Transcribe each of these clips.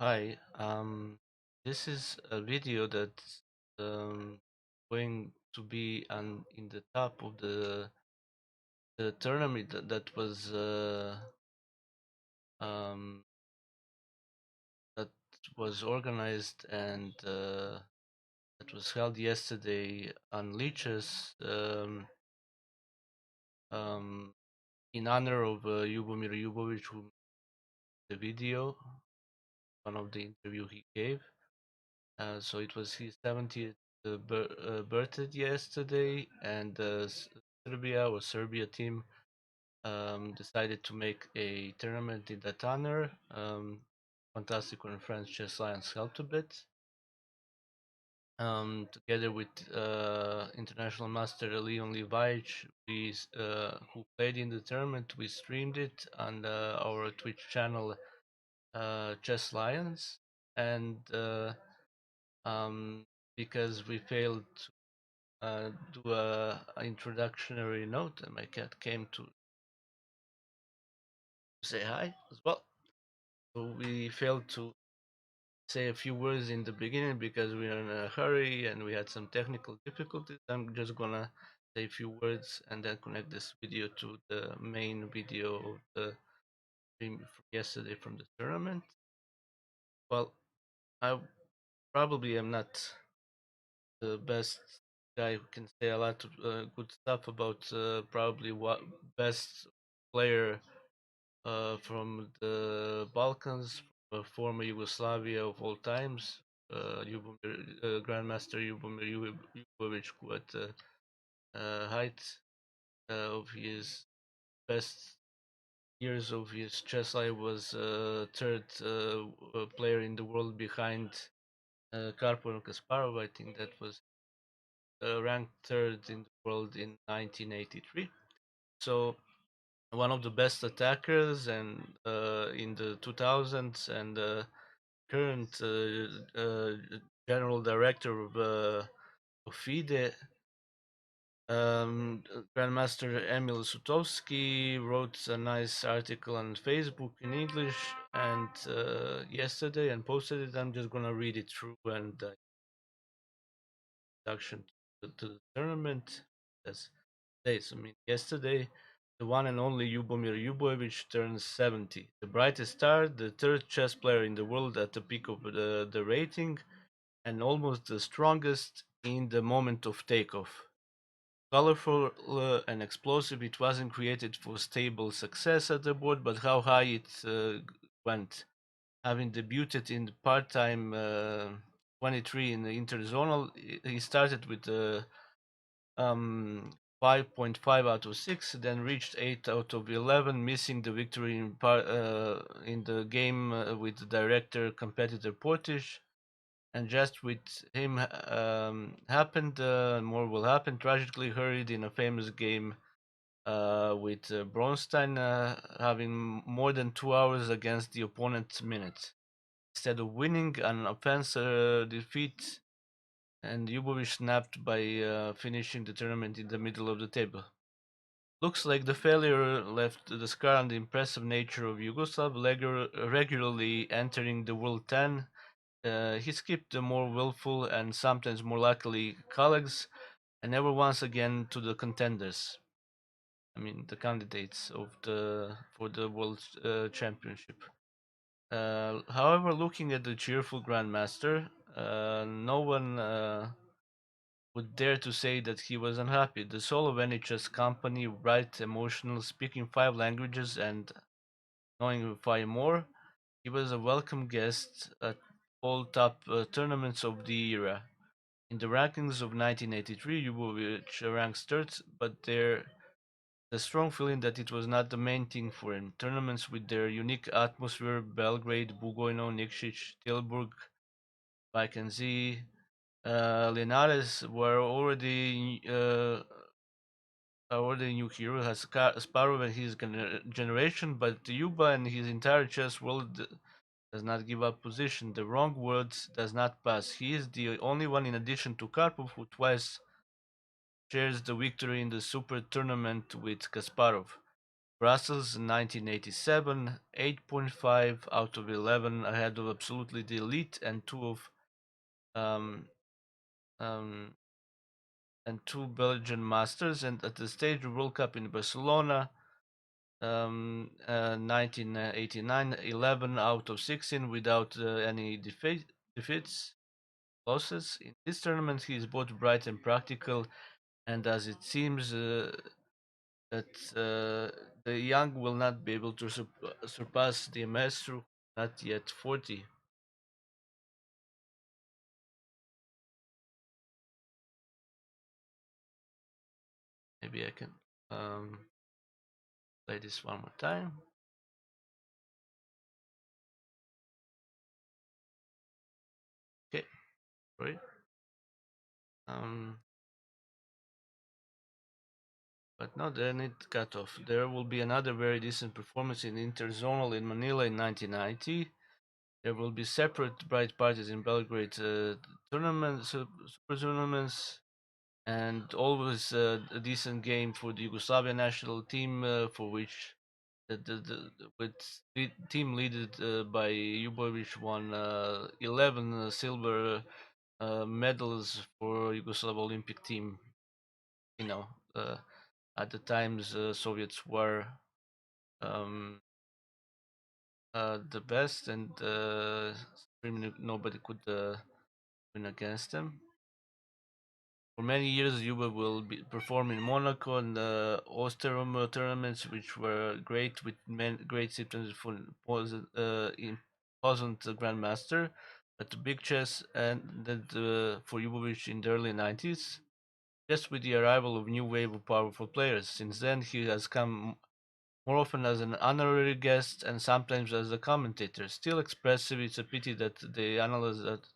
Hi, this is a video that's going to be in the top of the tournament um, that was organized and that was held yesterday on lichess um, in honor of Ljubomir Ljubojević, who made the video, one of the interview he gave. So it was his 70th birthday yesterday, and Serbia team decided to make a tournament in that honor. Fantastic when French Chess Lions helped a bit. Together with international master Leon Livaic, who played in the tournament, we streamed it on our Twitch channel, Chess Lions, and um, because we failed to do a introductory note, and my cat came to say hi as well. So we failed to say a few words in the beginning because we were in a hurry and we had some technical difficulties. I'm just gonna say a few words and then connect this video to the main video of the stream from yesterday from the tournament. Well, I probably am not the best guy who can say a lot of good stuff about probably what best player from the Balkans, former Yugoslavia of all times, Grandmaster Ljubomir Ljubojević, who at the height of his best years of his chess life was third player in the world behind Karpov and Kasparov. I think that was ranked third in the world in 1983. So one of the best attackers and in the 2000s and current general director of FIDE, Grandmaster Emil Sutovsky wrote a nice article on Facebook in English and yesterday and posted it. I'm just gonna read it through and introduction to the tournament. As dates, I mean, yesterday, the one and only Ljubomir Ljubojević turned 70. The brightest star, the third chess player in the world at the peak of the rating, and almost the strongest in the moment of takeoff. Colorful and explosive, it wasn't created for stable success at the board, but how high it went. Having debuted in the part-time 23 in the interzonal, he started with um, 5.5 out of 6, then reached 8 out of 11, missing the victory in the game with the director competitor Portish. And just with him happened, more will happen. Tragically hurried in a famous game with Bronstein, having more than 2 hours against the opponent's minute. Instead of winning an offense defeat, and Ljubovic snapped by finishing the tournament in the middle of the table. Looks like the failure left the scar on the impressive nature of Yugoslav, regularly entering the World 10. He skipped the more willful and sometimes more luckily colleagues, and never once again to the contenders. I mean, the candidates of the for the World Championship. However, looking at the cheerful Grandmaster, no one would dare to say that he was unhappy. The soul of any chess company, bright, emotional, speaking 5 languages and knowing 5 more, he was a welcome guest at all top tournaments of the era. In the rankings of 1983, Ljubovic ranks third, but there the strong feeling that it was not the main thing for him. Tournaments with their unique atmosphere, Belgrade, Bugojno, Nikšić, Tilburg, Vicence, Linares were already new hero, has Sparrow and his generation, but Yuba and his entire chess world does not give up position. The wrong words does not pass. He is the only one, in addition to Karpov, who twice shares the victory in the super tournament with Kasparov. Brussels in 1987, 8.5 out of 11 ahead of absolutely the elite and um, um, two Belgian masters. And at the stage of World Cup in Barcelona, 1989, 11 out of 16 without any defeats, losses. In this tournament, he is both bright and practical, and as it seems that the young will not be able to surpass the maestro, not yet 40. Maybe I can play this one more time. Okay, sorry. But no, then it got off. There will be another very decent performance in Interzonal in Manila in 1990. There will be separate bright parties in Belgrade tournaments, super tournaments, and always a decent game for the Yugoslavian national team, for which with the team led by Ljubojević won 11 silver medals for Yugoslav Olympic team. You know, at the times Soviets were um, the best, and nobody could win against them. For many years, Juba will perform in Monaco and the Osterum tournaments, which were great with great symptoms for imposant grandmaster. But the big chess ended for Ljubovic in the early 90s, just with the arrival of new wave of powerful players. Since then, he has come more often as an honorary guest and sometimes as a commentator. Still expressive, it's a pity that they analyze that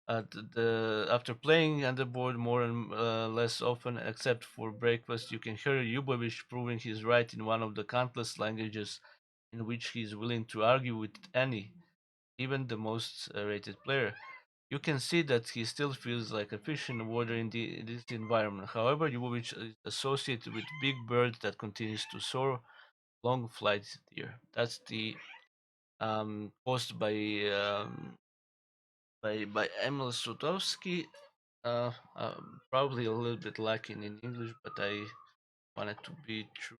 after playing on the board more and less often, except for breakfast, you can hear Ljubovic proving he's right in one of the countless languages in which he is willing to argue with any, even the most rated player. You can see that he still feels like a fish in the water in this environment. However, Ljubovic is associated with big bird that continues to soar long flights here. That's the post by Emil Sudowski. Probably a little bit lacking in English, but I wanted to be true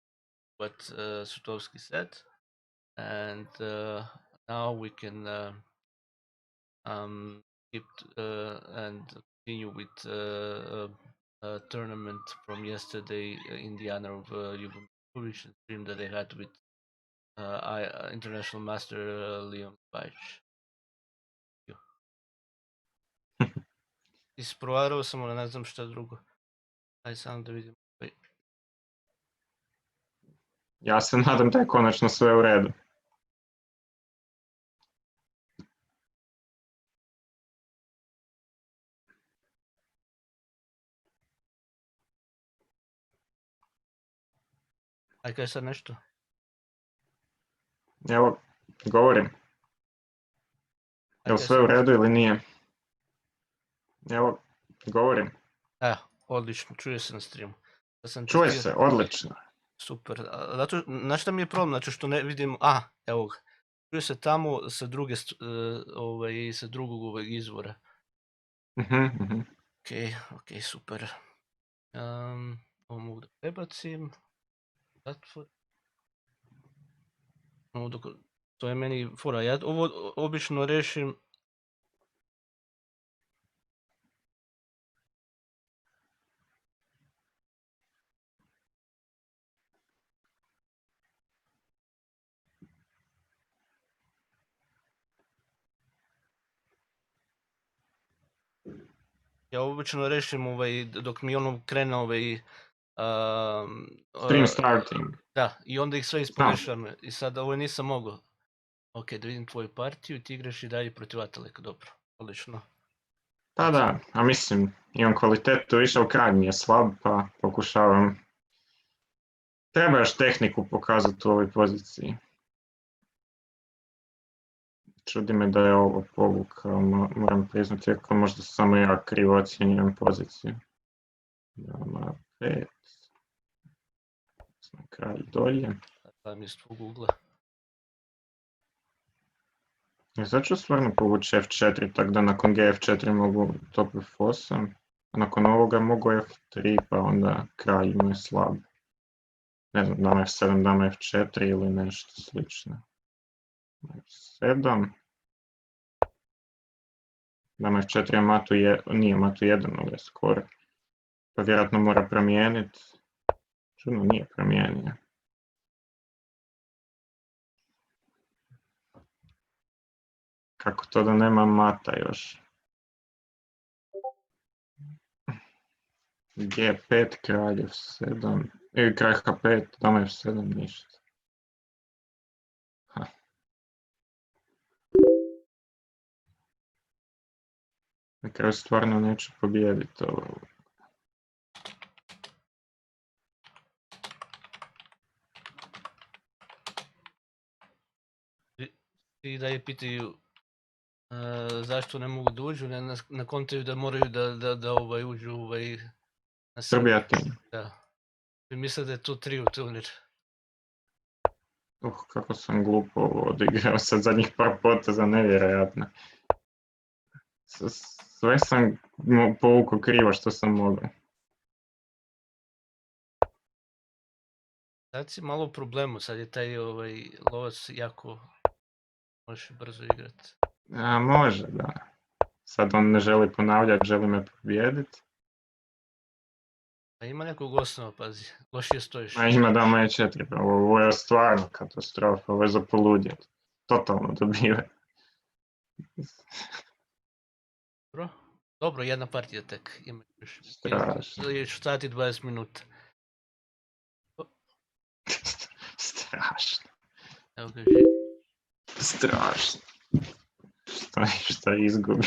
what Sudowski said. And now we can um, keep and continue with a tournament from yesterday in the honor of Ljubomir Ljubojević stream that I had with international master Leon Livaic. Isprovarao sam, ali ne znam šta drugo. Aj samo da vidim. Ja se nadam da je konačno sve u redu. Aj kaj sad nešto? Evo, govorim. Je li sve u redu ili nije? Evo, govorim. Odlično, čuje se na streamu. Čuje se, odlično. Super. Zato, znaš šta mi je problem? Znači što ne vidim... evo ga. Čuje se tamo sa druge, sa drugog izvora. Ok, super. Ovo mogu da prebacim. To je meni fora. Ja ovo obično rešim. Ja obično rešim dok mi ono krene Stream starting. Da, i onda ih sve ispogrešam. I sad ovo nisam mogao. Ok, da vidim tvoju partiju, ti igraš i dalje protiv Ataleka, dobro, odlično. Pa da, a mislim, imam kvalitetu, išao kraj mi je slab, pa pokušavam. Treba još tehniku pokazati u ovoj poziciji. Čudi me da je ovo povukao, moram priznati, ako možda samo ja krivo ocjenjujem poziciju. Dama 5. Na kraj dolje. Tam iz tvog ugla. Ja sad ću stvarno povući F4, tako da nakon G4 mogu top F8, a nakon ovoga mogu F3, pa onda kralj mu je slab. Ne znam, dama F7, dama F4 ili nešto slično. F7. Dama F4 je matu nije matu 1, ali je skoro. Pa vjerojatno mora promijeniti. Čudno nije promijenio. Kako to da nema mata još? G5, kralj F7, kralj H5, dama F7, ništa. Na kraju stvarno neću pobijediti ovo. I da je pitaju zašto ne mogu da uđu, na kontaju da moraju da uđu na Srbija tim. Da. I misle da je to trio turnir. Kako sam glupo ovo odigrao sad zadnjih par poteza, nevjerojatno. Sve sam povukao krivo što sam mogao. Sad si malo u problemu, sad je taj lovac jako može brzo igrati. A može, da. Sad on ne želi ponavljati, želi me pobijediti. A ima nekog osnova, pazi, lošije stojiš. A ima dama E4, ovo je stvarno katastrofa, ovo je za poludjet. Totalno dobive. Dobro, jedna partija tek, ima još. Strašno. Još stati 20 minuta. Strašno. Evo ga Strašno. Šta izgubi.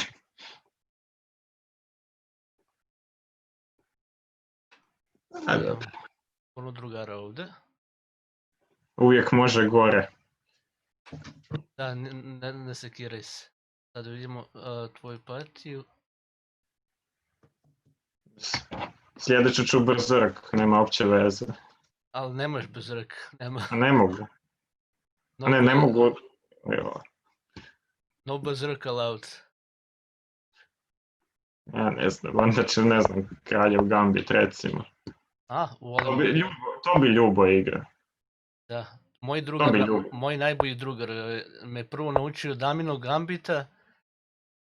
Puno drugara ovdje. Uvijek može gore. Da, ne sekiraj se. Sad vidimo tvoju partiju. Sljedeću ću brzrk, nema opće veze. Ali ne možeš bez rk, nema. A ne mogu. Ne mogu. No berserk allowed. Ja ne znam, onda ću, ne znam, kraljev gambit recimo. To bi Ljubo igra. Da, moj najbolji drugar me prvo naučio daminog gambita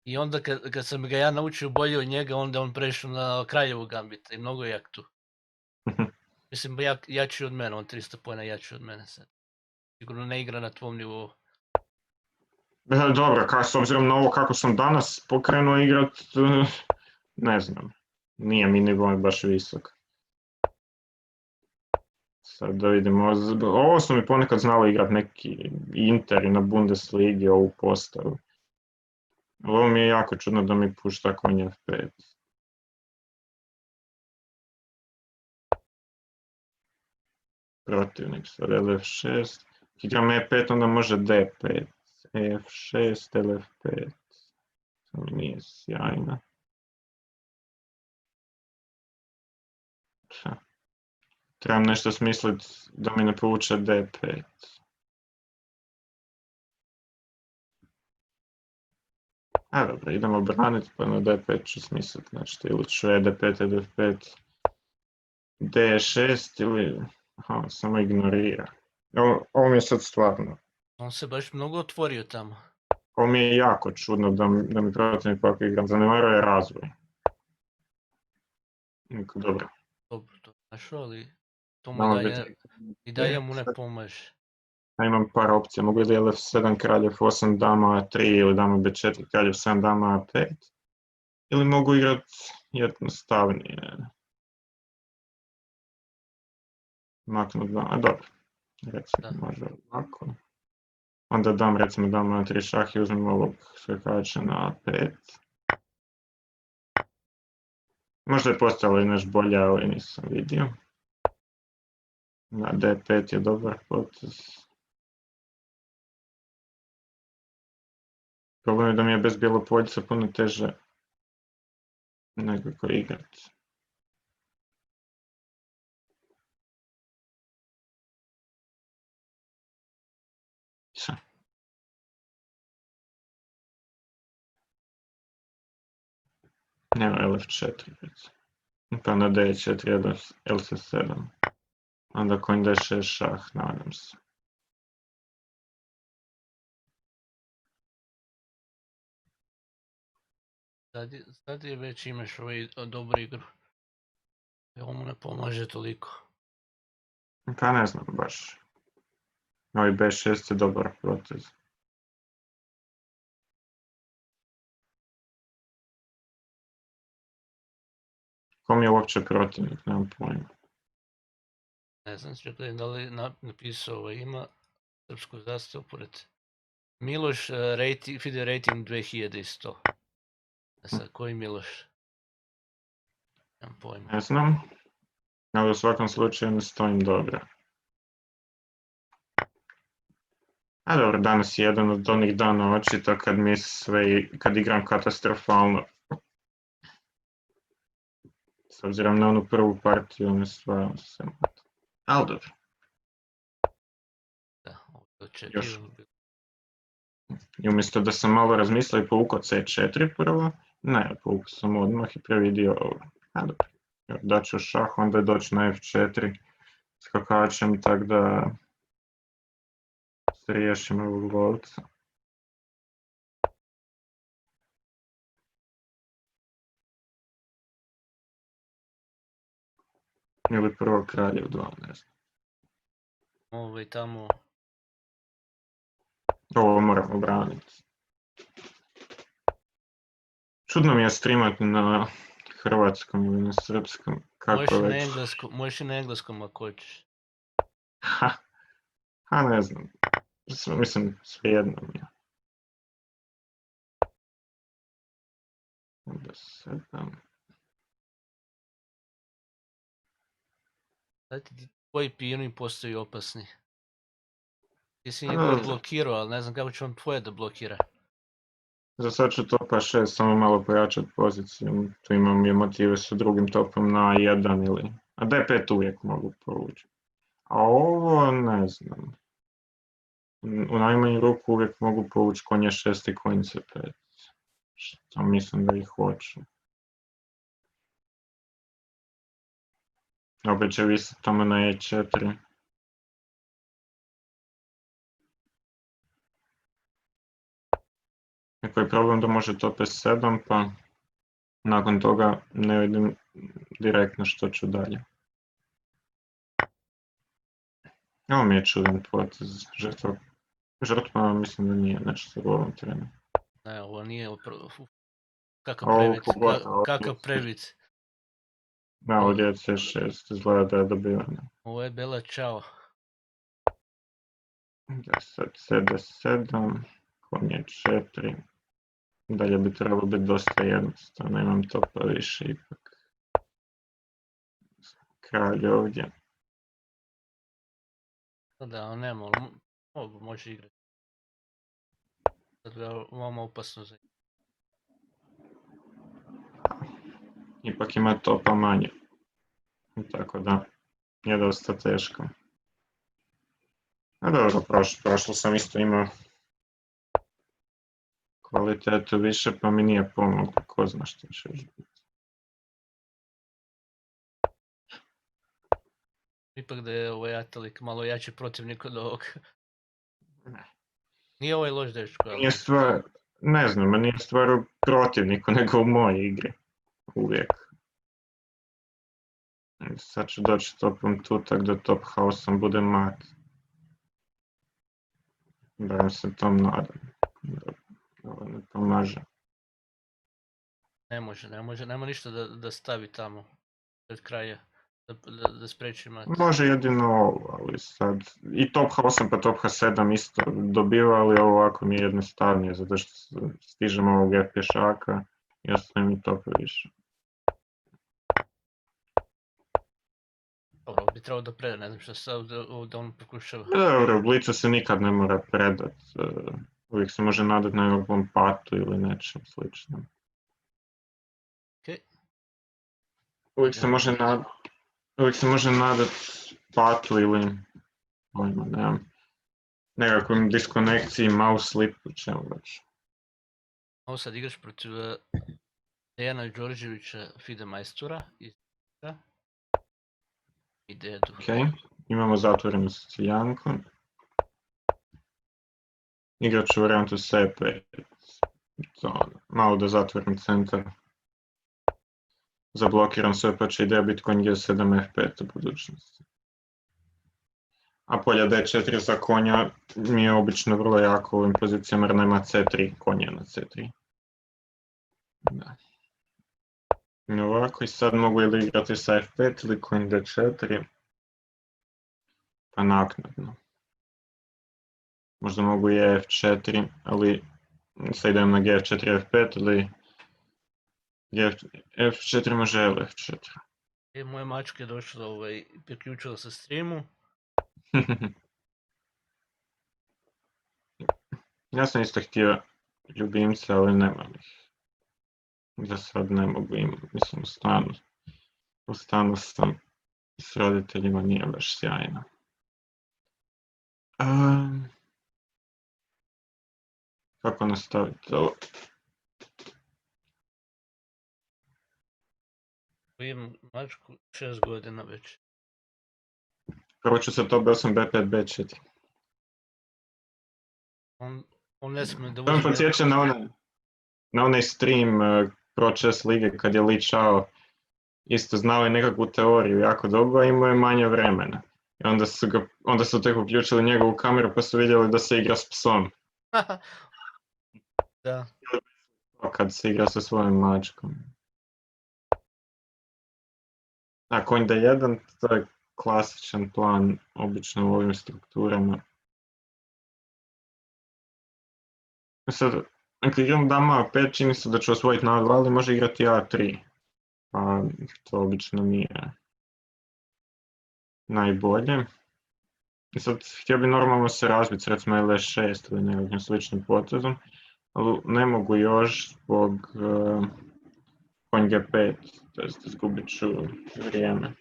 i onda kad sam ga ja naučio bolje od njega, onda on prešao na kraljevu gambita i mnogo jak tu. Mislim, jači od mene, on 300 pojena jači od mene sad. Sigurno ne igra na tvom nivou. Dobro, s obzirom na ovo kako sam danas pokrenuo igrat, ne znam, nije mi nivo baš visok. Sad da vidimo, ovo su mi ponekad znalo igrat neki Inter i na Bundesligi, ovu postavu. Ovo mi je jako čudno da mi pušta konj F5. Protivnik sad LF6, igram E5, onda može D5, F6, LF5, to mi nije sjajno. Trebam nešto smisliti da mi ne povuče D5. A dobro, idemo braniti, pa na D5 ću smisliti, znači ili ću ED5, ED5, D6 ili... Aha, samo ignorira. Ovo mi je sad stvarno. On se baš mnogo otvorio tamo. Ovo mi je jako čudno da mi protivnik ovako igram, zanemaruje razvoj. Dobro. Dobro, to našao, ali to mu i dalje mu ne pomaže. Ja imam par opcija, mogu li LF7, kralj F8, dama A3 ili dama B4, kralj F7, dama A5. Ili mogu igrati jednostavnije. Maknu dva, a dobro. Recimo, može ovako. Onda dam recimo dama A3 šah i uzmem ovog skakača na A5. Možda je postalo i nešto bolje, ali nisam vidio. Na D5 je dobar potez. Problem je da mi je bez bijelopoljica puno teže nekako igrati. Sve. Evo LF4, pa na D4, LC7. Onda konj D6 šah, nadam se. Sad je već imaš ovaj dobru igru. Ovo mu ne pomaže toliko. Pa ne znam baš. Ovaj B6 je dobar potez. Kom je uopće protivnik, nemam pojma. Ne znam, čekaj, da li napisao ima srpsku zastavu pored. Miloš, FIDE rating 2100. Sad, koji Miloš? Nemam pojma. Ne znam, ali u svakom slučaju ne stojim dobro. A dobro, danas je jedan od onih dana očito kad igram katastrofalno. S obzirom na onu prvu partiju, ne stvarno se mata. Ali dobro. Da, ovo je očekivano. I umjesto da sam malo razmislio i povukao C4 prvo, ne, povukao sam odmah i previdio ovo. A dobro, daću šah, onda doći na F4 skakačem, tako da se riješim ovog lovca. Ili prvo kraljev 2, ne znam. Ovo i tamo. Ovo moram obraniti. Čudno mi je streamati na hrvatskom ili na srpskom, kako već. Možeš i na engleskom ako hoćeš. Ha, ne znam. Mislim, svejedno mi je. Onda 7. Znate, tvoji pijuni postaju opasni. Ti si A njegove dobro. blokirao, ali ne znam kako će on tvoje da blokira. Za sad ću topa 6 samo malo pojačati poziciju. Tu imam i motive sa drugim topom na 1 ili... A D5 uvijek mogu povući. A ovo ne znam. U najmanju ruku uvijek mogu povući konje 6 i konj C5. Što mislim da ih hoću. Opet će visiti tamo na E4. Ako je problem da može top S7, pa nakon toga ne vidim direktno što ću dalje. Ovo mi je čudan potez. Žrtva mislim da nije nešto u ovom trenu. Ne, ovo nije kakav previd. Da, ovdje je C6, izgleda da je dobiveno. Ovo je Bela Čao. Da sad CD7, konj je 4. Dalje bi trebalo biti dosta jednostavno, imam topa više ipak. Kralj ovdje. Da, on nema, može igrati. Sad je veoma opasno za... Ipak ima topa manje. Tako da, je dosta teško. A dobro, prošlo sam isto imao kvalitetu više, pa mi nije pomoglo, ko zna što će još biti. Ipak da je ovaj Atalik malo jači protivnik od ovog. Nije ovaj loš dečko, ali... Nije stvar, ne znam, nije stvar u protivniku, nego u mojoj igri. Uvijek. Sad ću doći topom tu, tako da top haosom bude mat. Barem se tom nadam. Ovo ne pomaže. Ne može, nema ništa da stavi tamo pred kraja, da spreči mat. Može jedino ovo, ali sad... I top H8 pa top H7 isto dobiva, ali ovo ovako mi je jednostavnije, zato što stižemo ovog F pješaka i ostaje mi topa više. Dobro, bi trebao da preda, ne znam što sad ovdje on pokušava. Dobro, u blicu se nikad ne mora predat. Uvijek se može nadat na nekakvom patu ili nečem sličnom. Okay. Uvijek se može nadat patu ili... Pojma, nemam. nekakvim diskonekciji, mouse slipu, čemu već. Ovo sad igraš protiv Dejana Đorđevića, Fide Majstora iz i Dedu. Ok, imamo zatvorenu Sicilijanku. Igrat ću varijantu C5. Malo da zatvorim centar. Zablokiram sve, pa će ideja biti konj G7 F5 u budućnosti. A polje D4 za konja mi je obično vrlo jako u ovim pozicijama jer nema C3, konja na C3. Da. I ovako, i sad mogu ili igrati sa F5 ili konj D4. Pa naknadno. Možda mogu i F4, ali sad idem na G4 F5 ili F4 može F4. Moja mačka je došla, priključila se streamu. Ja sam isto htio ljubimce, ali nemam ih. Za sad ne mogu im, mislim u stanu sam s roditeljima, nije baš sjajno. Kako nastaviti ovo? Imam mačku 6 godina već. Prvo ću se to B8, B5, B4. On ne smije da To mi uzme... podsjeća na onaj stream Pro Chess lige kad je Li Chao isto znao je nekakvu teoriju jako dobro, a imao je manje vremena. I onda su tek uključili njegovu kameru pa su vidjeli da se igra s psom. Da. Kad se igra sa svojom mačkom. A konj D1, to je klasičan plan, obično u ovim strukturama. Sad, ako igram dama A5, čini se da ću osvojiti na A2, ali može igrati A3. Pa to obično nije najbolje. I sad, htio bi normalno se razbiti, recimo L6 ili nekakvim sličnim potezom, ali ne mogu još zbog konj G5, to jest izgubit ću vrijeme.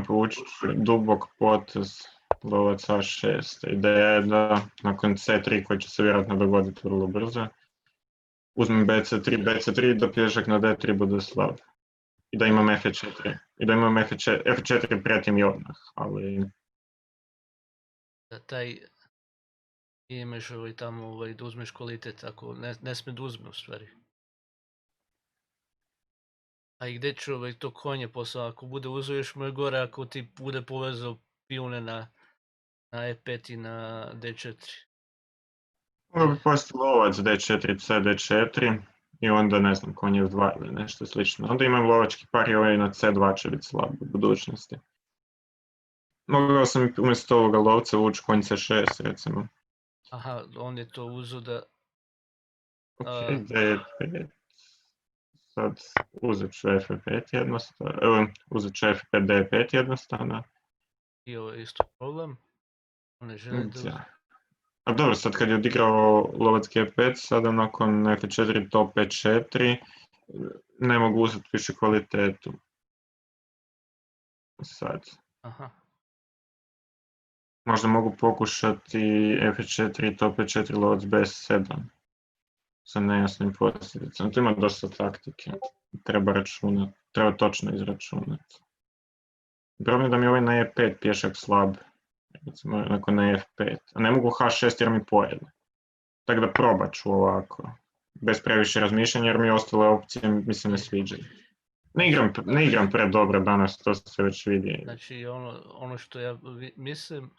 Povučit ću dubok potez, lovac A6. Ideja je da nakon C3 koji će se vjerojatno dogoditi vrlo brzo, uzmem BC3, BC3 da pješak na D3 bude slab. I da imam F4. I da imam F4 pretim i odmah, ali... Da taj imaš tamo da uzmeš kvalitet, ako ne smije da uzme u stvari. A i gdje ću to konje posao, ako bude uzeo još mu je gore, ako ti bude povezao pijune na E5 i na D4. Mogu bi posti lovac D4, C, D4 i onda ne znam, konj F2 ili nešto slično. Onda imam lovački par i ovaj na C2 će biti slab u budućnosti. Mogao sam umjesto ovoga lovca ući konj C6 recimo. Aha, on je to uzeo da... Ok, D5. Sad uzet ću F5 jednostavno, uzet ću F5, D5 jednostavno. I ovo je isto problem. On ne želi da uzme. A dobro, sad kad je odigrao lovac G5, sada nakon F4 top E4, ne mogu uzeti više kvalitetu. Sad. Aha. Možda mogu pokušati F4 top E4 lovac B7. Sa nejasnim posljedicama. Tu ima dosta taktike. Treba točno izračunati. Problem je da mi ovaj na E5 pješak slab. Recimo nakon na F5. A ne mogu H6 jer mi pojede. Tako da probat ću ovako. Bez previše razmišljanja jer mi ostale opcije mi se ne sviđaju. Ne igram predobro danas, to se već vidi. Znači ono što ja mislim,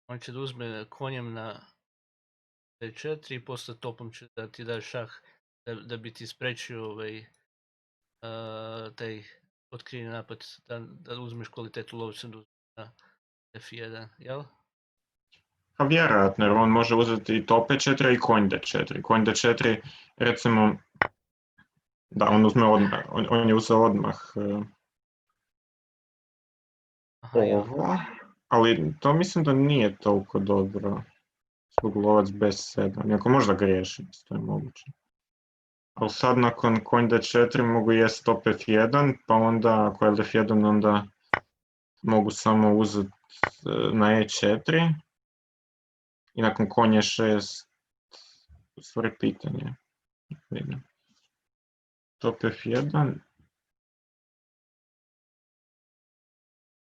on će da uzme konjem na D4 i posle topom će da ti da šah da bi ti sprečio taj otkriveni napad, da uzmeš kvalitetu lovcem na F1, jel? Pa vjerojatno, jer on može uzeti i top E4 i konj D4. Konj D4, recimo, da, on je uzeo odmah ovo, ali to mislim da nije toliko dobro. Zbog lovac B7, iako možda griješim, to je moguće. Ali sad nakon konj d4 mogu jest stop f1, pa onda ako je f1 onda mogu samo uzeti na e4 i nakon konj e6 stvari pitanje. Vidim. Top f1.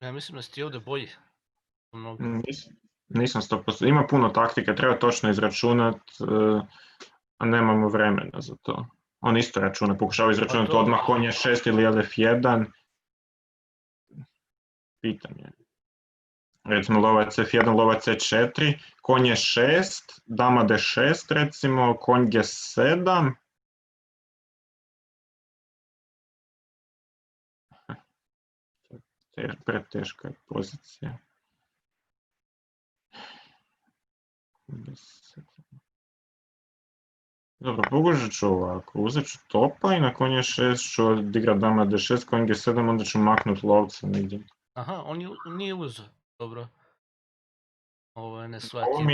Ja mislim da si ti ovdje bolji. Mnogo. Nisam 100%. Ima puno taktike, treba točno izračunat, a nemamo vremena za to. On isto računa, pokušava izračunati odmah konj e6 ili f1. Pitanje. Recimo lovac f1, lovac e4, konj e6, dama d6 recimo, konj g7. Preteška je pozicija. Dobro, pogužat ću ovako, uzet ću topa i na konj e6 ću odigrat dama d6, konj g7, onda ću maknut lovca negdje. Aha, on nije uzeo, dobro. Ovo je nesvatljivo.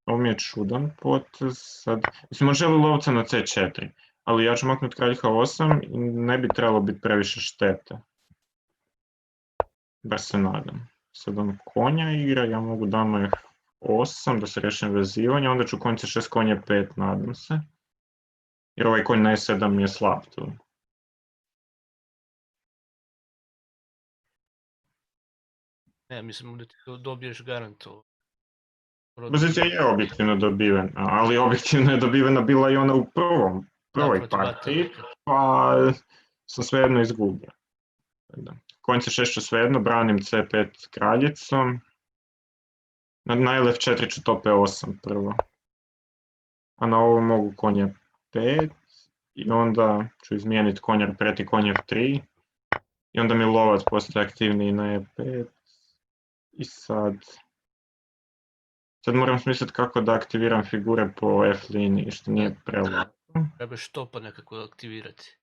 Ovo mi je čudan potez sad. Mislim, on želi lovca na c4, ali ja ću maknut kralj h8 i ne bi trebalo biti previše štete. Bar se nadam. Sad on konja igra, ja mogu dama f8 da se rešim vezivanja, onda ću konj c6, konj e5, nadam se. Jer ovaj konj na e7 mi je slab tu. Ne, mislim da ti dobiješ garant ovo. Pozicija je objektivno dobivena, ali objektivno je dobivena bila i ona u prvoj partiji, pa sam svejedno izgubio. Konj c6 ću svejedno, branim c5 kraljicom. Na lf4 ću top e8 prvo. A na ovo mogu konj e5 i onda ću izmijeniti konjar preti konj f3. I onda mi lovac postaje aktivniji na e5. I sad moram smisliti kako da aktiviram figure po f liniji, što nije prelako. Trebaš topa nekako aktivirati.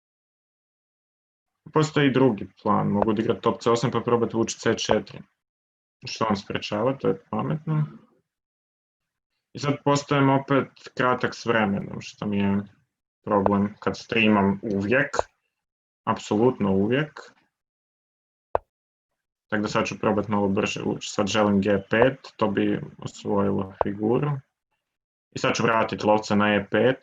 Postoji i drugi plan, mogu odigrati top c8 pa probati vući c4. Što on sprečava, to je pametno. I sad postojem opet kratak s vremenom, što mi je problem kad streamam uvijek. Apsolutno uvijek. Tako da sad ću probati malo brže ući. Sad želim g5, to bi osvojilo figuru. I sad ću vratiti lovca na e5.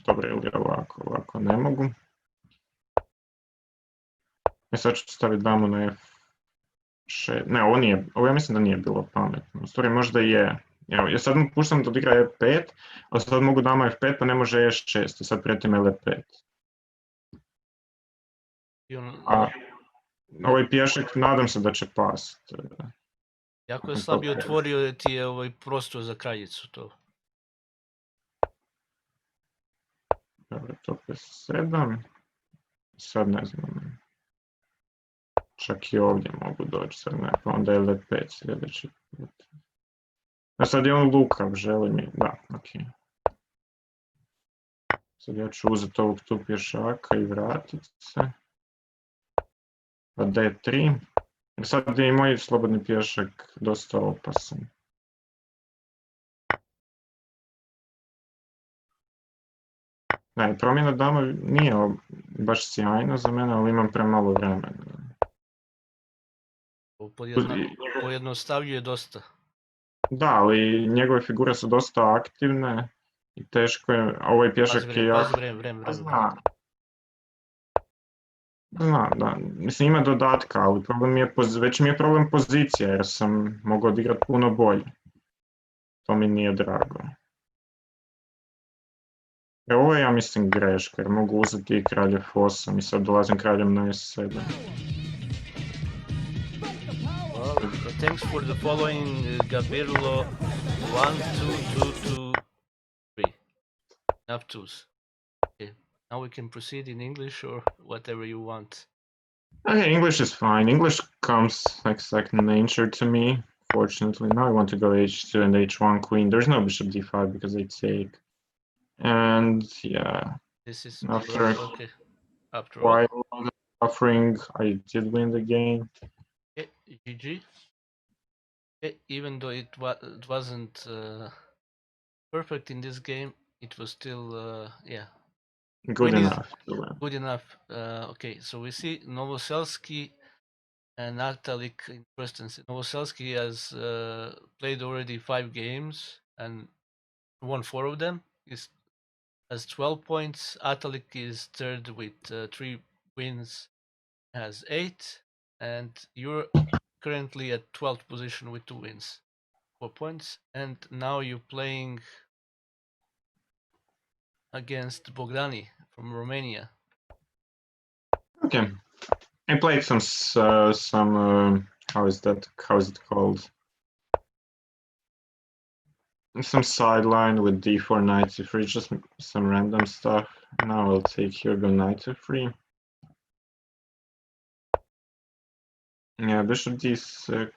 Dobro, ili ovako ne mogu. I sad ću staviti damu na f6. Ne, ovo ja mislim da nije bilo pametno. U stvari možda i je. Evo, ja sad mu puštam da odigra e5, ali sad mogu dama f5 pa ne može e6 i sad pretim l5. A ovaj pješak nadam se da će past. Jako je slabije otvorio ti je ovaj prostor za kraljicu to. Dobro, top f7. Sad ne znam. Čak i ovdje mogu doći, sad ne, pa onda je l5 sljedeći put. A sad je on lukav, želi mi, da, ok. Sad ja ću uzeti ovog tu pješaka i vratiti se. Pa d3. Sad je i moj slobodni pješak dosta opasan. Ne, promjena dama nije baš sjajna za mene, ali imam premalo vremena. Pojednostavljuje dosta. Da, ali njegove figure su dosta aktivne i teško je, a ovaj pješak je jako... Pazi vreme. Znam, da. Mislim, ima dodatka, ali već mi je problem pozicija, jer sam mogao odigrati puno bolje. To mi nije drago. Ovo je, ja mislim, greška, jer mogu uzeti i kralj f8 i sad dolazim kraljem na s7. Well, thanks for the following, Gabirlo. 1, 2, 2, 2, 3. Enough twos. Okay. Now we can proceed in English or whatever you want. Okay, English is fine. English comes like second nature to me, fortunately. Now I want to go h2 and h1 queen. There's no bishop d5 because they take. And yeah, this is after okay. After all, suffering, I did win the game. Okay, GG. Okay, even though it wasn't perfect in this game, it was still Good queen is enough to win. good enough. Okay, so we see Novoselsky and Natalik in first instance. Novoselsky has played already 5 games and won 4 of them. He's has 12 points. Atalik is third with 3 wins, has 8, and you're currently at 12th position with 2 wins, 4 points. And now you're playing against Bogdani from Romania. Okay, I played some how is it called? Some sideline with d4 knight c3, just some random stuff. Now I'll take here, go knight c3. Yeah, bishop d6.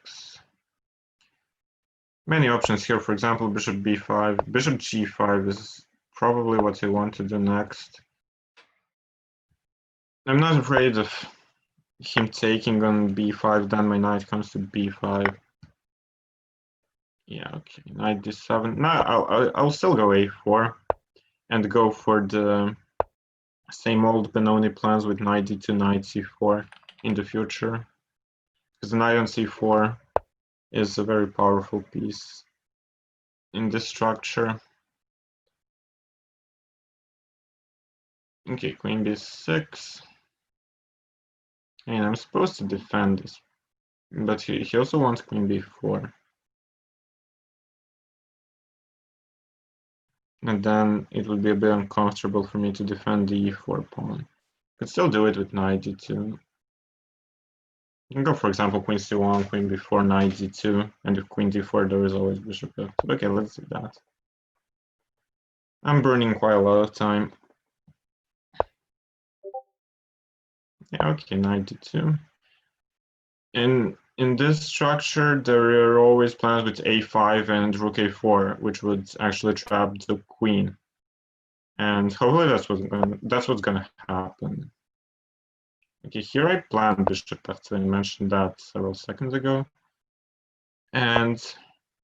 Many options here. For example, bishop b5. Bishop g5 is probably what I want to do next. I'm not afraid of him taking on b5, then my knight comes to b5. Yeah, okay, knight d7. No, I'll still go a4 and go for the same old Benoni plans with knight d2, knight c4 in the future. Because the knight on c4 is a very powerful piece in this structure. Okay, queen b6. And I'm supposed to defend this, but he also wants queen b4. And then it would be a bit uncomfortable for me to defend the e4 pawn. Could still do it with knight d2. You can go, for example, queen c1, queen b4, knight d2, and if queen d4, there is always bishop f2. Okay, let's do that. I'm burning quite a lot of time. Yeah, okay, knight d2. In this structure, there are always plans with a5 and rook a4, which would actually trap the queen. And hopefully that's what's gonna happen. Okay, here I planned bishop f2. I mentioned that several seconds ago. And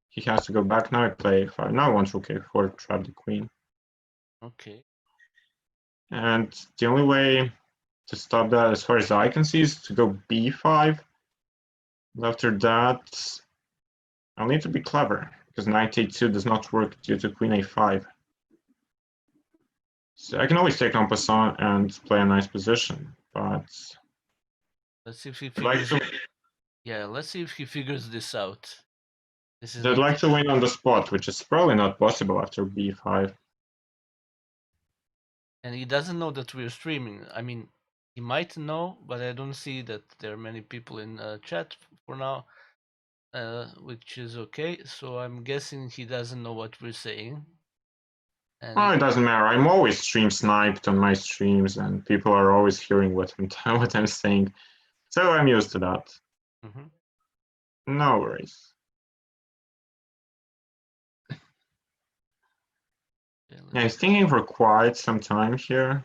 he has to go back. Now I play a5. Now I want rook a4 to trap the queen. Okay. And the only way to stop that, as far as I can see, is to go b5. After that, I'll need to be clever, because knight a2 does not work due to queen a5. So I can always take en passant and play a nice position, but Let's see if he I'd like figures. to, Yeah, let's see if he figures this out. This is I'd not, like to win on the spot, which is probably not possible after b5. and he doesn't know that we're streaming. I mean, he might know, but I don't see that there are many people in chat for now, which is okay. So I'm guessing he doesn't know what we're saying. And Well, it doesn't matter. I'm always stream sniped on my streams, and people are always hearing what I'm saying. So I'm used to that. Mhm. No worries. Yeah, Yeah, he's thinking for quite some time here.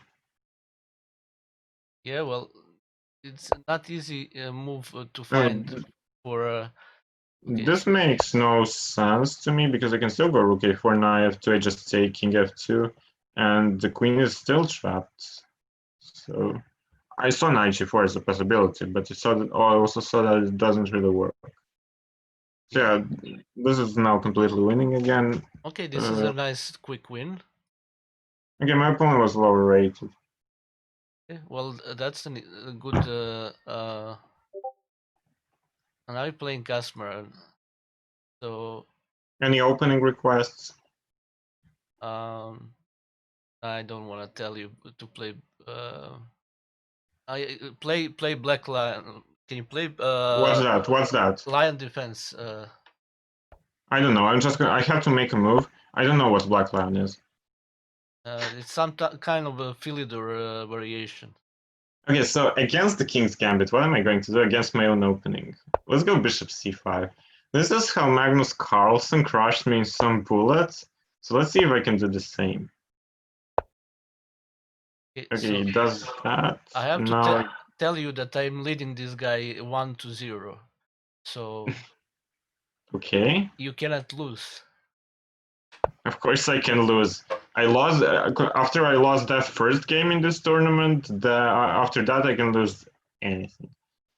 yeah, well, it's not easy move to Uh, find for. Okay, This makes no sense to me because I can still go rook a4, knight f2, I just take king f2, and the queen is still trapped. So I saw knight g4 as a possibility, but I also saw that it doesn't really work. So yeah, this is now completely winning again. Okay, this is a nice quick win. Okay, my opponent was lower rated. Okay, well, that's a good. And I'm playing Kasmer, so Any opening requests? um, I don't want to tell you to play. I play Black Lion. Can you play What's that? Lion Defense? I don't know. I have to make a move. I don't know what Black Lion is. It's some kind of a Philidor variation. Okay, so against the King's Gambit, what am I going to do against my own opening? Let's go bishop c5. This is how Magnus Carlsen crushed me in some bullets. So let's see if I can do the same. Okay, Okay, so he does that. I have to Now tell you that I'm leading this guy 1-0. So okay. you cannot lose. Of course, I can lose. I lost after I lost that first game in this tournament. After that, I can lose anything.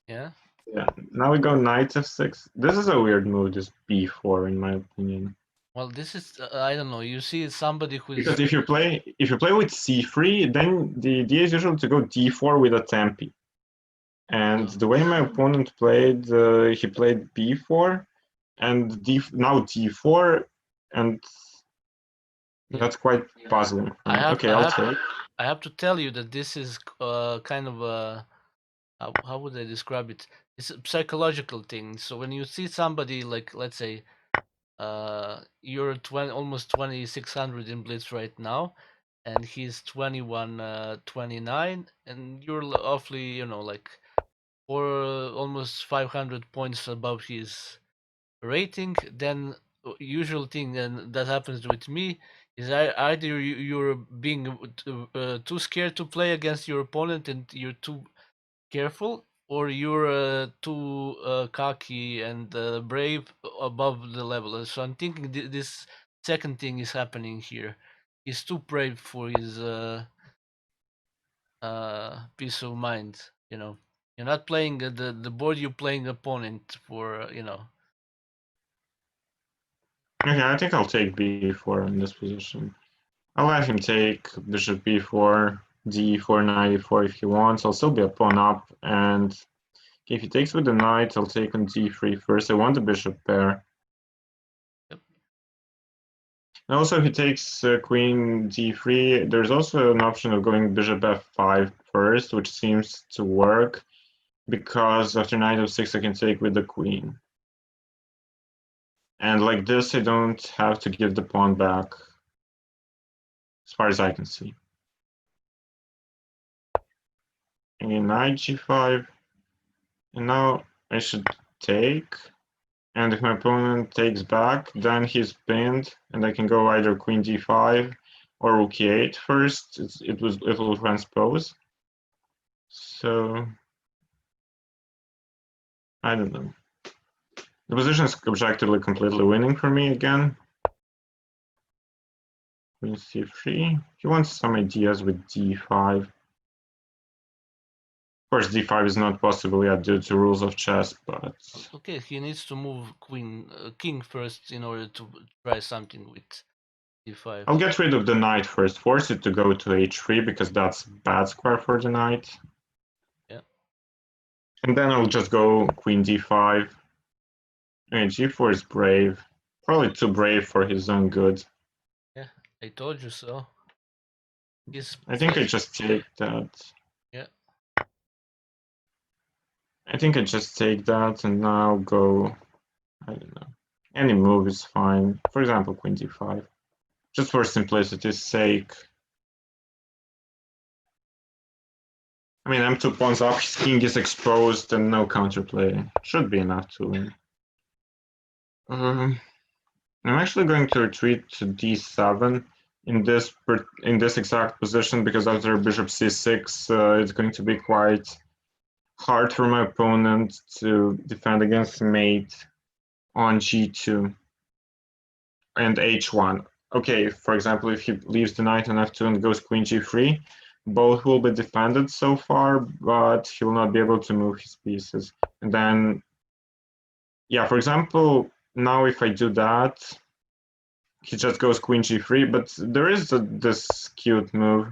Yeah. Yeah. Now we go knight f6. This is a weird move, this b4, in my opinion. Well, this is I don't know. You see somebody who is Because if you play with c3, then the idea is usually to go d4 with a tempi. And the way my opponent played, he played b4 and now d4, and that's quite puzzling. Okay, I'll take. I have to tell you that this is kind of a how would I describe it? It's a psychological thing. So when you see somebody like, let's say, you're almost 2600 in blitz right now, and he's 2129, and you're awfully, like, or almost 500 points above his rating. Then usual thing, and that happens with me, is either you're being too scared to play against your opponent and you're too careful, or you're too cocky and brave above the level. So I'm thinking this second thing is happening here. He's too brave for his peace of mind. You're not playing the board. You're playing opponent for Okay, I think I'll take b4 in this position. I'll let him take bishop b4, d4, knight e4 if he wants. I'll still be a pawn up, and if he takes with the knight, I'll take on d3 first. I want the bishop pair. Yep. And also, if he takes queen d3, there's also an option of going bishop f5 first, which seems to work, because after knight f6 I can take with the queen. And like this, I don't have to give the pawn back, as far as I can see. And knight g5, and now I should take. And if my opponent takes back, then he's pinned, and I can go either queen d5 or rook e8 first. It will transpose. So I don't know. The position is objectively completely winning for me again. Queen c3. He wants some ideas with d5. Of course, d5 is not possible yet due to rules of chess, but okay, he needs to move king first in order to try something with d5. I'll get rid of the knight first, force it to go to h3 because that's bad square for the knight. Yeah. And then I'll just go queen d5. And g4 is brave. Probably too brave for his own good. Yeah, I told you so. I think I just take that. Yeah. I think I just take that and now go, I don't know. Any move is fine. For example, queen d5. Just for simplicity's sake. I mean, I'm 2 pawns up, his king is exposed, and no counterplay. Should be enough to win. I'm actually going to retreat to d7 in this exact position, because after bishop c6, it's going to be quite hard for my opponent to defend against mate on g2 and h1. Okay, for example, if he leaves the knight on f2 and goes queen g3, both will be defended so far, but he will not be able to move his pieces. And then, yeah, for example, now if I do that, he just goes queen g3, but there is this cute move,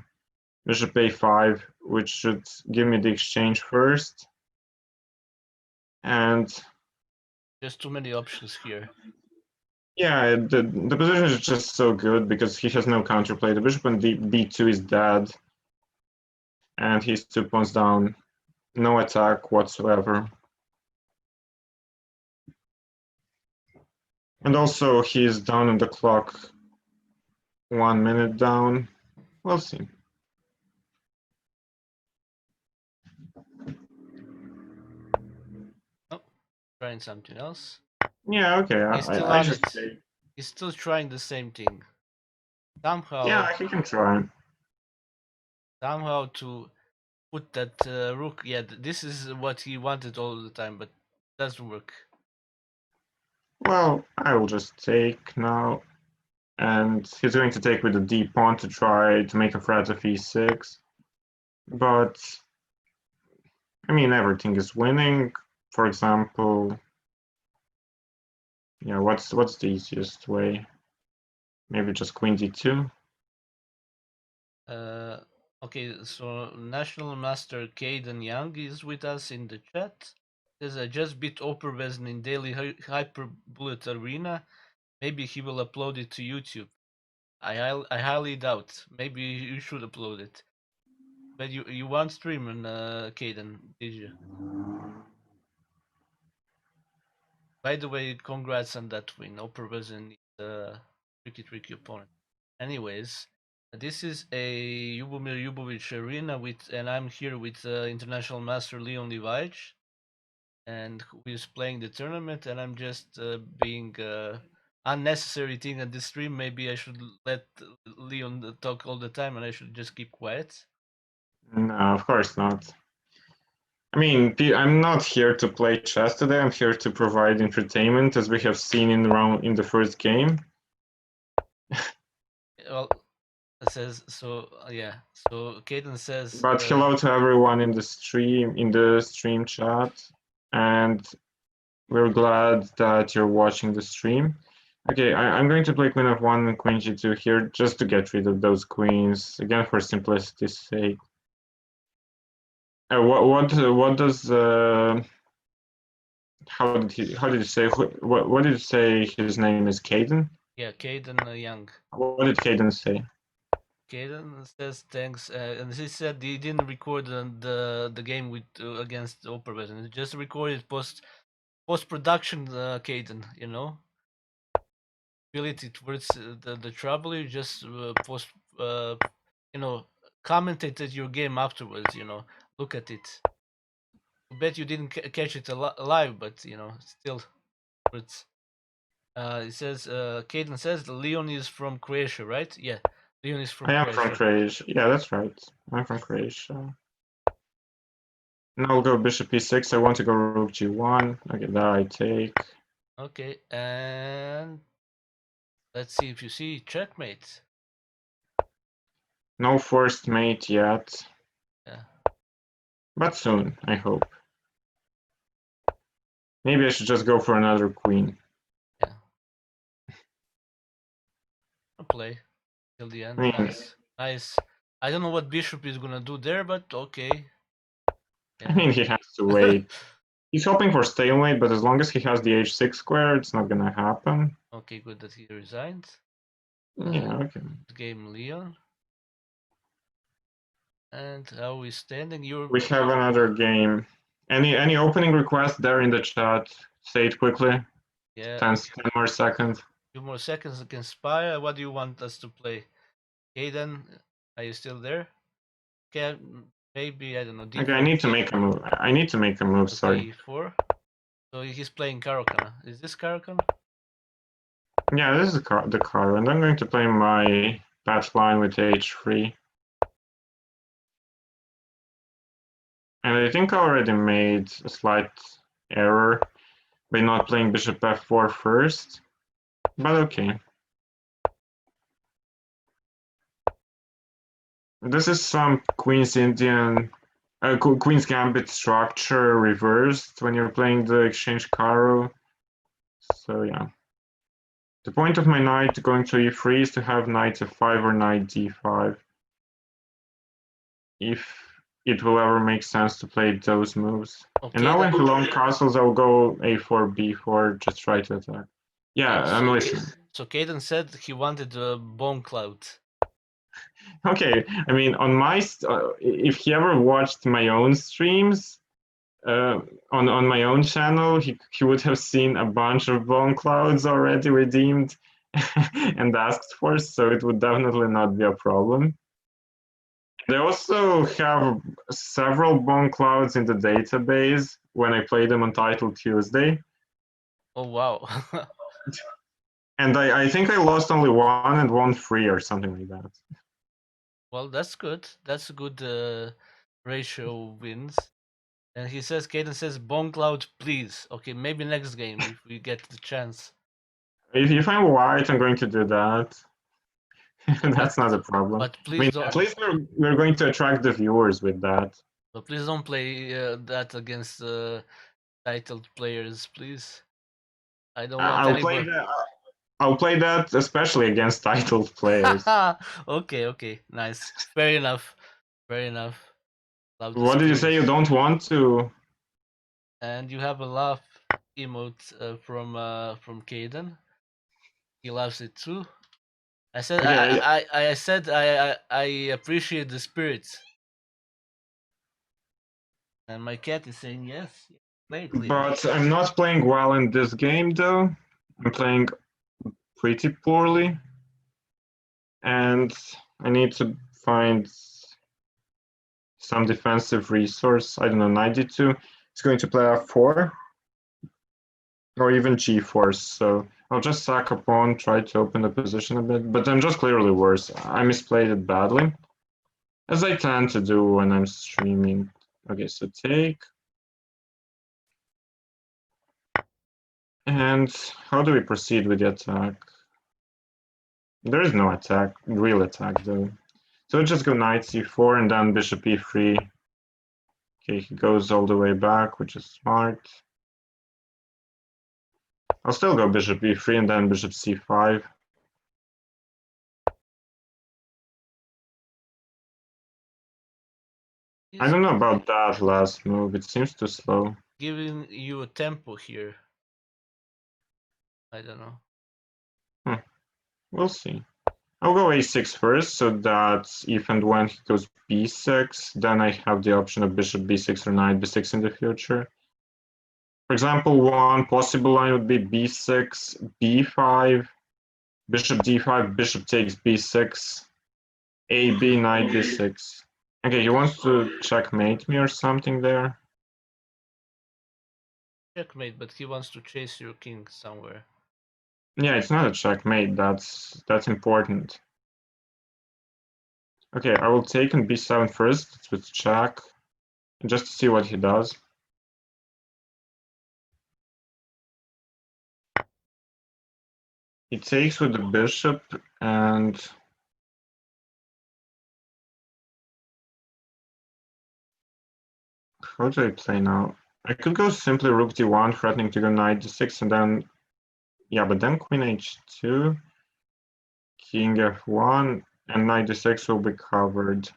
bishop a5, which should give me the exchange first. And there's too many options here. Yeah, the position is just so good because he has no counterplay. The bishop on b2 is dead, and he's 2 pawns down. No attack whatsoever. And also, he's down on the clock. 1 minute down. We'll see. Oh, trying something else. Yeah, okay. I just take. He's still trying the same thing. Somehow. Yeah, he can try. Somehow to put that rook. Yeah, this is what he wanted all the time, but doesn't work. Well, I will just take now. and he's going to take with the d pawn to try to make a threat of e6. But I mean, everything is winning. For example, yeah, what's the easiest way? Maybe just queen d2. Okay, so National Master Caden Young is with us in the chat. Says I just beat Opervezn in daily Hyper Bullet Arena. Maybe he will upload it to YouTube. I highly doubt. Maybe you should upload it. But you want streaming, Caden, did you? By the way, congrats on that win. Opervezn is a tricky opponent. Anyways, this is a Ljubomir Ljubojević arena and I'm here with International Master Leon Livaic, and who is playing the tournament, and I'm just being unnecessary thing at this stream. Maybe I should let Leon talk all the time, and I should just keep quiet. No, of course not. I mean, I'm not here to play chess today. I'm here to provide entertainment, as we have seen in the first game. Well, it says so. Yeah. So Caden says. But hello to everyone in the stream chat, and we're glad that you're watching the stream. Okay, I'm going to play queen f1 and queen g2 here just to get rid of those queens, again for simplicity's sake. What does how did you say what did you say his name is? Caden? Yeah, Caden Young. What did Caden say? Caden says thanks, and he said he didn't record the game with against Opervezn. He just recorded post production, Caden. You know, ability towards the trouble. You just post, you know, commentated your game afterwards. You know, look at it. I bet you didn't catch it live, but you know, still, it's. It says Caden says Leon is from Croatia, right? Yeah, Leon is from I am Croatia. from Croatia. Yeah, that's right. I'm from Croatia. Now I'll go bishop e6. I want to go rook g1. Okay, there I take. Okay, and let's see if you see checkmate. No first mate yet. Yeah. But soon, I hope. Maybe I should just go for another queen. Yeah. I'll play till the end. I mean, Nice. Nice. I don't know what bishop is gonna do there, but okay. I Yeah. mean, he has to wait. He's hoping for stalemate, but as long as he has the h6 square, it's not gonna happen. Okay, good that he resigned. Yeah, okay. Game Leon. And how we standing? We have another game. Any opening request there in the chat? Say it quickly. Yeah. 10 more seconds. Few more seconds against Spire. What do you want us to play? Caden, are you still there? Okay, maybe I don't know. D4. Okay, I need to make a move. I need to make a move. Sorry. D4. So he's playing Caro-Kann. Is this Caro-Kann? Yeah, this is the card, and I'm going to play my patch line with h3. And I think I already made a slight error by not playing bishop f4 first, but okay. This is some Queen's Queen's Gambit structure reversed when you're playing the exchange Caro. So yeah. The point of my knight going to e3 is to have knight f5 or knight d5. If it will ever make sense to play those moves. Okay, and now when he long castles, I'll go a4, b4, just try to attack. Yeah, I'm listening. So Caden said he wanted a bone cloud. Okay, I mean, on my if he ever watched my own streams on my own channel, he would have seen a bunch of bone clouds already redeemed and asked for, so it would definitely not be a problem. They also have several bone clouds in the database when I play them on Title Tuesday. Oh wow. And I think I lost only one and won 3 or something like that. Well, that's good. That's a good ratio wins. And he says, Caden says, Bone Cloud, please. Okay, maybe next game if we get the chance. If I'm white, I'm going to do that. That's not a problem. But I please mean, don't. at least we're going to attract the viewers with that. But please don't play that against titled players, please. I don't want I'll play anybody. that. I'll play that especially against titled players. Okay, okay, nice. Fair enough. Fair enough. Love the What did you say? spirit. You don't want to? And you have a laugh emote from Caden. He loves it too. I said Okay, I said I appreciate the spirit. And my cat is saying yes. Play it, Leon. but I'm not playing well in this game though. I'm playing pretty poorly, and I need to find some defensive resource. I don't know, 92. It's going to play f4 or even g4. So I'll just sack a pawn, try to open the position a bit, but I'm just clearly worse. I misplayed it badly, as I tend to do when I'm streaming. Okay, so take. And how do we proceed with the attack? There is no attack, real attack though. So we just go knight c4 and then bishop e3. Okay, he goes all the way back, which is smart. I'll still go bishop e3 and then bishop c5. I He's don't know about that last move. It seems too slow. giving you a tempo here. I don't know. We'll see. I'll go a6 first, so that if and when he goes b6, then I have the option of bishop b6 or knight b6 in the future. For example, one possible line would be b6, b5, bishop d5, bishop takes b6, ab, knight b6. Okay, he wants to checkmate me or something there. Checkmate, but he wants to chase your king somewhere. Yeah, it's not a checkmate. That's important. Okay, I will take on b7 first with check, just to see what he does. He takes with the bishop, and how do I play now? I could go simply rook d1, threatening to go knight d6, and then, yeah, but then queen h2, king f1, and knight d6 will be covered.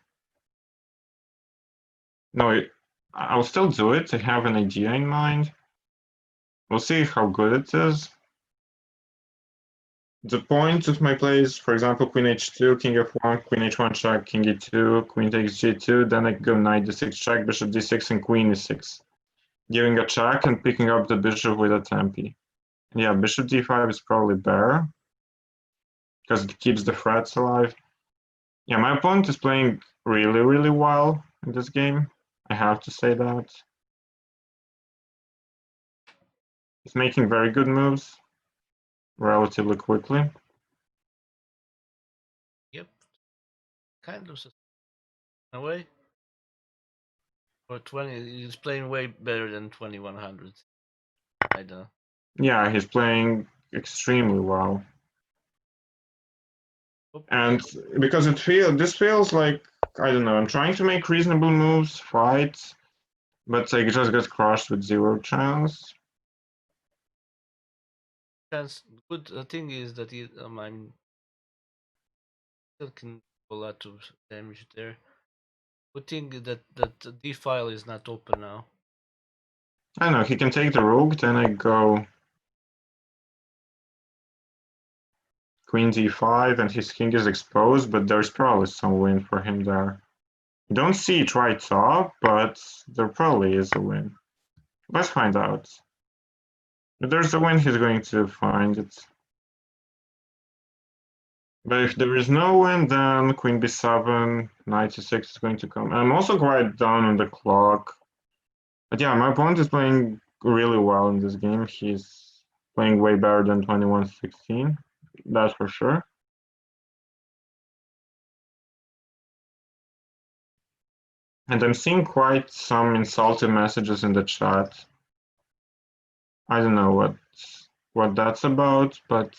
No, I'll still do it. I have an idea in mind. We'll see how good it is. The point of my play is, for example, queen h2, king f1, queen h1 check, king e2, queen takes g2, then I go knight d6 check, bishop d6, and queen e6. Giving a check and picking up the bishop with a tempi. Yeah, bishop d5 is probably better, because it keeps the threats alive. Yeah, my opponent is playing really, really well in this game. I have to say that. He's making very good moves relatively quickly. Yep. Kind of in a way. Or 20, he's playing way better than 2100. I don't know. Yeah, he's playing extremely well. Oops. And because this feels like, I don't know, I'm trying to make reasonable moves, fights, but I just get crushed with zero chance. Chance. Good thing is that he, I mean, still can do a lot of damage there. Good thing that the D file is not open now. I don't know, he can take the rook, then I go queen d5 and his king is exposed, but there's probably some win for him there. I don't see it right top, but there probably is a win. Let's find out. If there's a win, he's going to find it. But if there is no win, then queen b7, knight c6 is going to come. I'm also quite down on the clock. But yeah, my opponent is playing really well in this game. He's playing way better than 2116. That's for sure. And I'm seeing quite some insulting messages in the chat. I don't know what that's about, but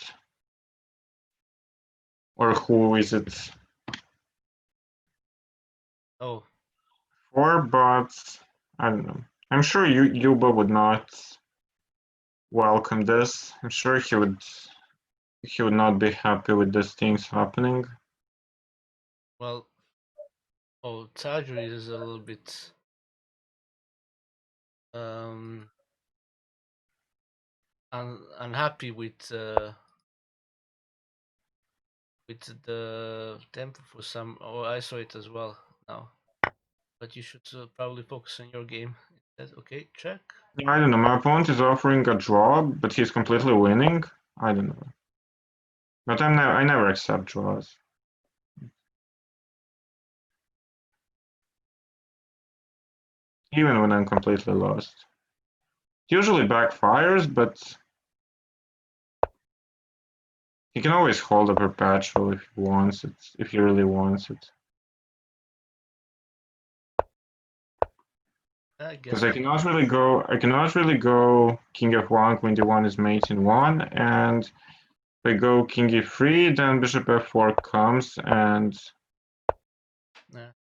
Or who is it Oh, for? But I don't know. I'm sure Yuba would not welcome this. I'm sure he would not be happy with these things happening. well, Tajri is a little bit um unhappy with the tempo for some. Oh, I saw it as well now. But you should probably focus on your game. Okay, check. I don't know. My opponent is offering a draw, but he's completely winning. I don't know. But I never accept draws. Even when I'm completely lost. It usually backfires, but he can always hold a perpetual if he wants it, if he really wants it. I Because guess. I cannot really go King f1, Queen d1 is mate in 1, and if I go King e3, then Bishop f4 comes, and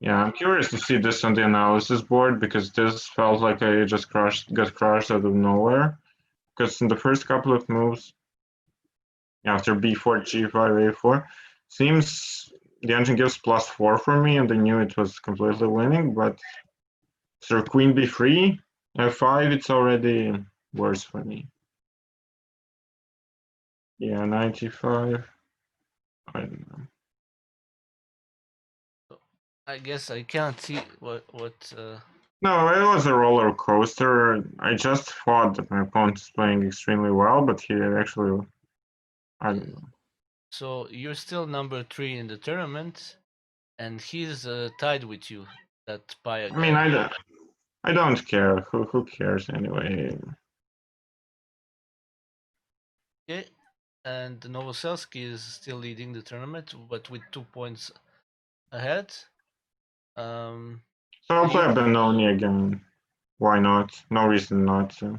yeah, I'm curious to see this on the analysis board, because this felt like I just got crushed out of nowhere. Because in the first couple of moves, after b4, g5, a4, seems the engine gives +4 for me, and I knew it was completely winning, but after queen b3, f5, it's already worse for me. Yeah, 95. I don't know. I guess I can't see what. No, it was a roller coaster. I just thought that my opponent is playing extremely well, but he actually, I don't know. So you're still number 3 in the tournament, and he's tied with you. That Paya I mean, guy. I don't care. Who cares anyway? Okay, and Novoselsky is still leading the tournament, but with 2 points ahead. Um, So I'll play you a Benoni again. Why not? No reason not to.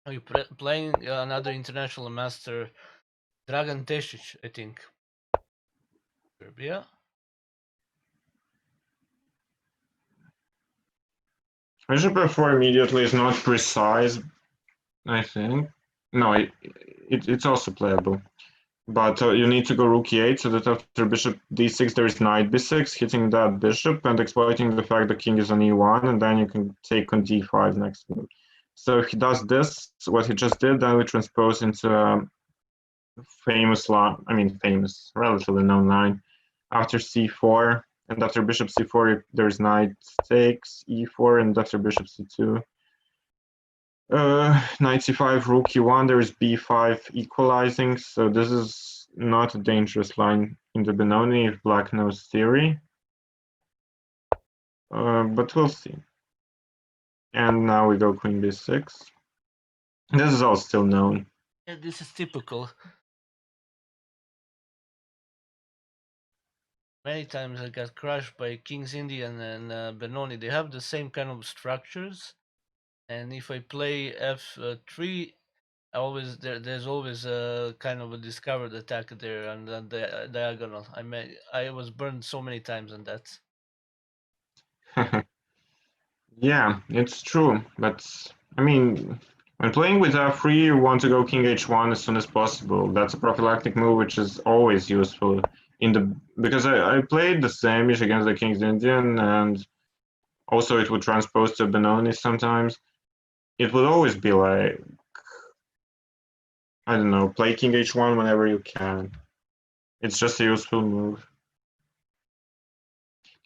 are you playing another international master, Dragan Tešić, I think. Serbia. Bishop f4 immediately is not precise, I think. No, it's also playable. But you need to go rook e8 so that after bishop d6 there is knight b6, hitting that bishop and exploiting the fact the king is on e1, and then you can take on d5 next move. So if he does this, what he just did, then we transpose into a famous line, I mean famous, relatively known line, after c4, and after bishop c4 there's knight takes e4, and after bishop c2 knight c5, rook e1, there is b5 equalizing, so this is not a dangerous line in the Benoni if black knows theory, but we'll see. And now we go queen b6. This is all still known. Yeah, this is typical. Many times I got crushed by King's Indian and Benoni. They have the same kind of structures, and if I play f3, there's always a kind of a discovered attack there and then the diagonal. I was burned so many times on that. Yeah, it's true, but I mean, when playing with f3, you want to go king h1 as soon as possible. That's a prophylactic move which is always useful in the because I played the same-ish against the King's Indian, and also it would transpose to Benoni sometimes. It would always be like, I don't know, play king h1 whenever you can. It's just a useful move.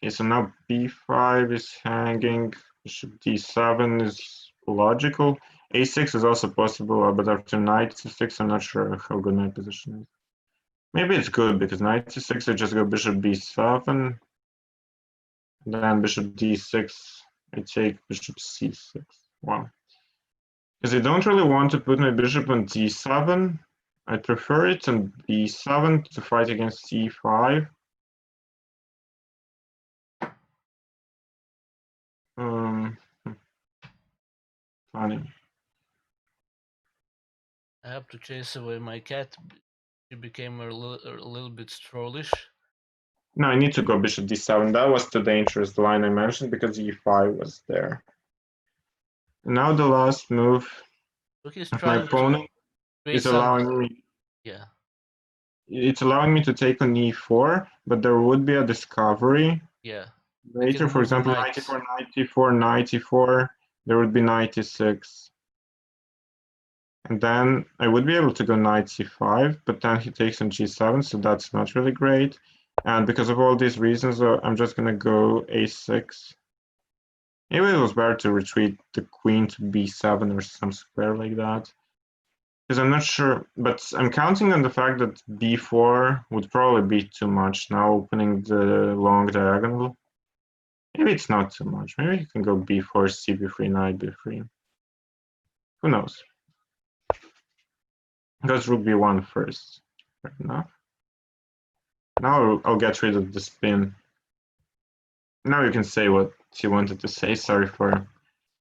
Okay, so now b5 is hanging, bishop d7 is logical. a6 is also possible, but after knight c6, I'm not sure how good my position is. Maybe it's good, because knight c6, I just go bishop b7, then bishop d6, I take bishop c6. Wow. Because I don't really want to put my bishop on d7. I prefer it on b7 to fight against c5. Um, Funny. I have to chase away my cat He became a little bit strollish. No, I need to go bishop d7. That was the dangerous line I mentioned because e5 was there. Now the last move So he's of my trying to opponent create is some. allowing me. Yeah. It's allowing me to take on e4, but there would be a discovery Yeah. You can later. For move the example, knight. 94, 94, 94. There would be 96. And then I would be able to go knight c5, but then he takes on g7, so that's not really great. And because of all these reasons, I'm just going to go a6. Maybe it was better to retreat the queen to b7 or some square like that. Because I'm not sure, but I'm counting on the fact that b4 would probably be too much now, opening the long diagonal. Maybe it's not too much. Maybe you can go b4, c b3, knight b3. Who knows? Goes rook b1 first. Fair enough. Now I'll get rid of the spin. Now you can say what you wanted to say. Sorry for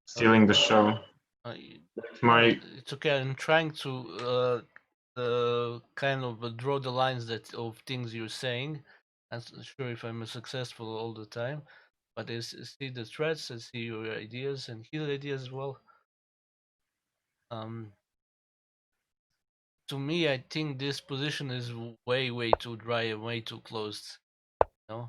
stealing the show. It's okay. I'm trying to kind of draw the lines that of things you're saying. I'm not sure if I'm successful all the time, but I see the threats, I see your ideas and his ideas as well. To me, I think this position is way too dry and way too closed. You know,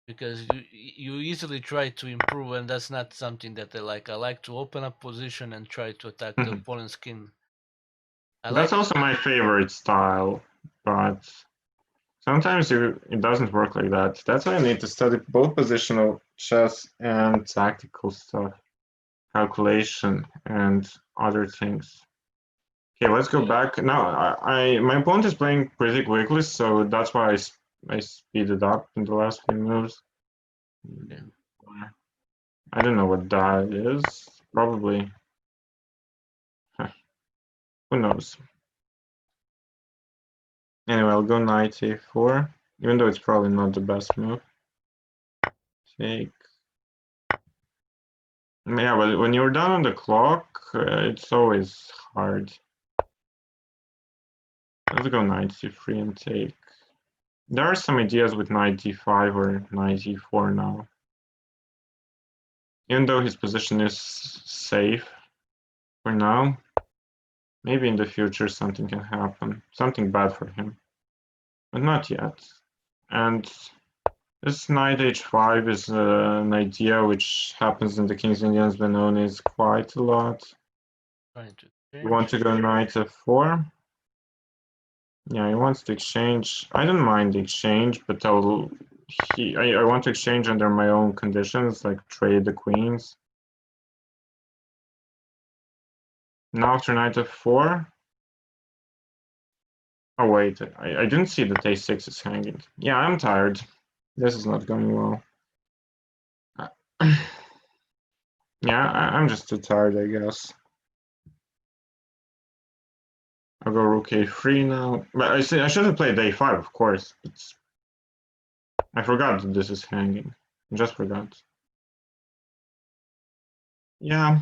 because you easily try to improve, and that's not something that I like. I like to open up position and try to attack the opponent's king. That's also my favorite style, but sometimes it doesn't work like that. That's why I need to study both positional chess and tactical stuff, calculation, and other things. Okay, let's go back. Now, my opponent is playing pretty quickly, so that's why I speeded up in the last few moves. Yeah. I don't know what that is. Probably. Who knows? Anyway, I'll go knight a4, even though it's probably not the best move. Take. Yeah, but when you're down on the clock, it's always hard. Let's go knight c3 and take. There are some ideas with knight d5 or knight e4 now. Even though his position is safe for now, maybe in the future something can happen. Something bad for him. But not yet. And this knight h5 is an idea which happens in the King's Indians Benoni quite a lot. You want to go knight f4? Yeah, he wants to exchange. I don't mind the exchange, but I want to exchange under my own conditions, like trade the queens. Now after knight f4. Oh wait, I didn't see that a6 is hanging. Yeah, I'm tired. This is not going well. Yeah, I'm just too tired, I guess. I'll go rook a3 now. But I should have played a5, of course. I forgot that this is hanging. I just forgot. Yeah.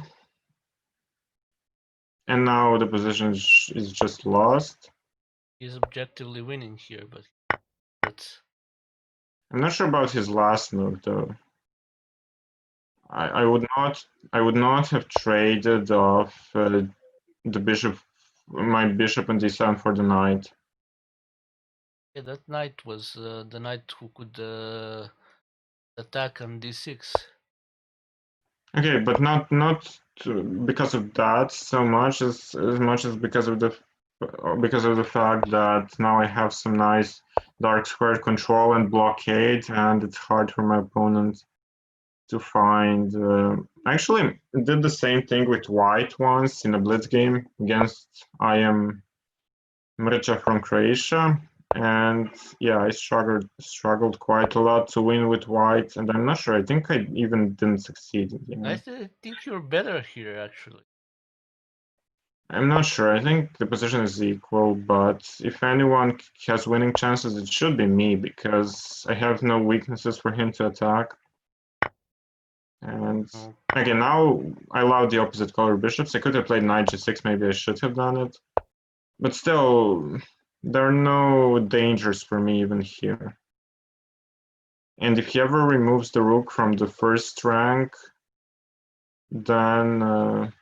And now the position is just lost. He's objectively winning here, but I'm not sure about his last move though. I would not have traded off the bishop, my bishop and d7 for the knight. Yeah, that knight was the knight who could attack on d6. Okay, but not because of that so much as because of the fact that now I have some nice dark square control and blockade, and it's hard for my opponent to find. Actually, did the same thing with white once in a blitz game against IM Mrcha from Croatia. And yeah, I struggled quite a lot to win with white, and I'm not sure. I think I even didn't succeed. I think you're better here, actually. I'm not sure. I think the position is equal, but if anyone has winning chances, it should be me because I have no weaknesses for him to attack. And again, now I allowed the opposite color bishops. I could have played knight g6. Maybe I should have done it, but still, There are no dangers for me even here. And if he ever removes the rook from the first rank, then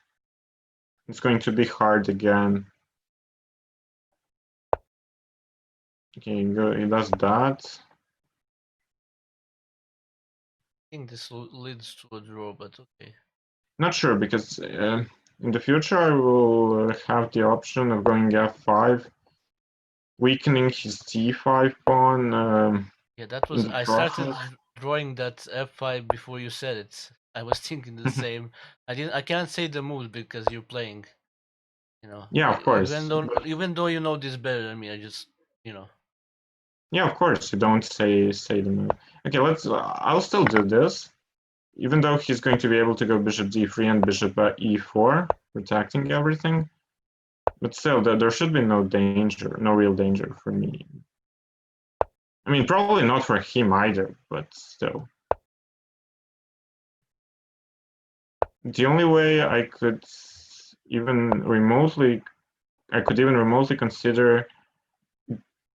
it's going to be hard again. Okay, he does that. I think this leads to a draw, but okay. Not sure, because in the future I will have the option of going f5, weakening his d5 pawn. Yeah, that In was. the I started process. drawing that f5 before you said it. I was thinking the same. I didn't. I can't say the moves because you're playing. You know, Yeah, of course. even though you know this better than me, I just you know. Yeah, of course. You don't say the move. Okay, let's. I'll still do this, even though he's going to be able to go bishop d3 and bishop e4, protecting everything. But still, there should be no danger, no real danger for me. I mean, probably not for him either, but still. The only way I could even remotely consider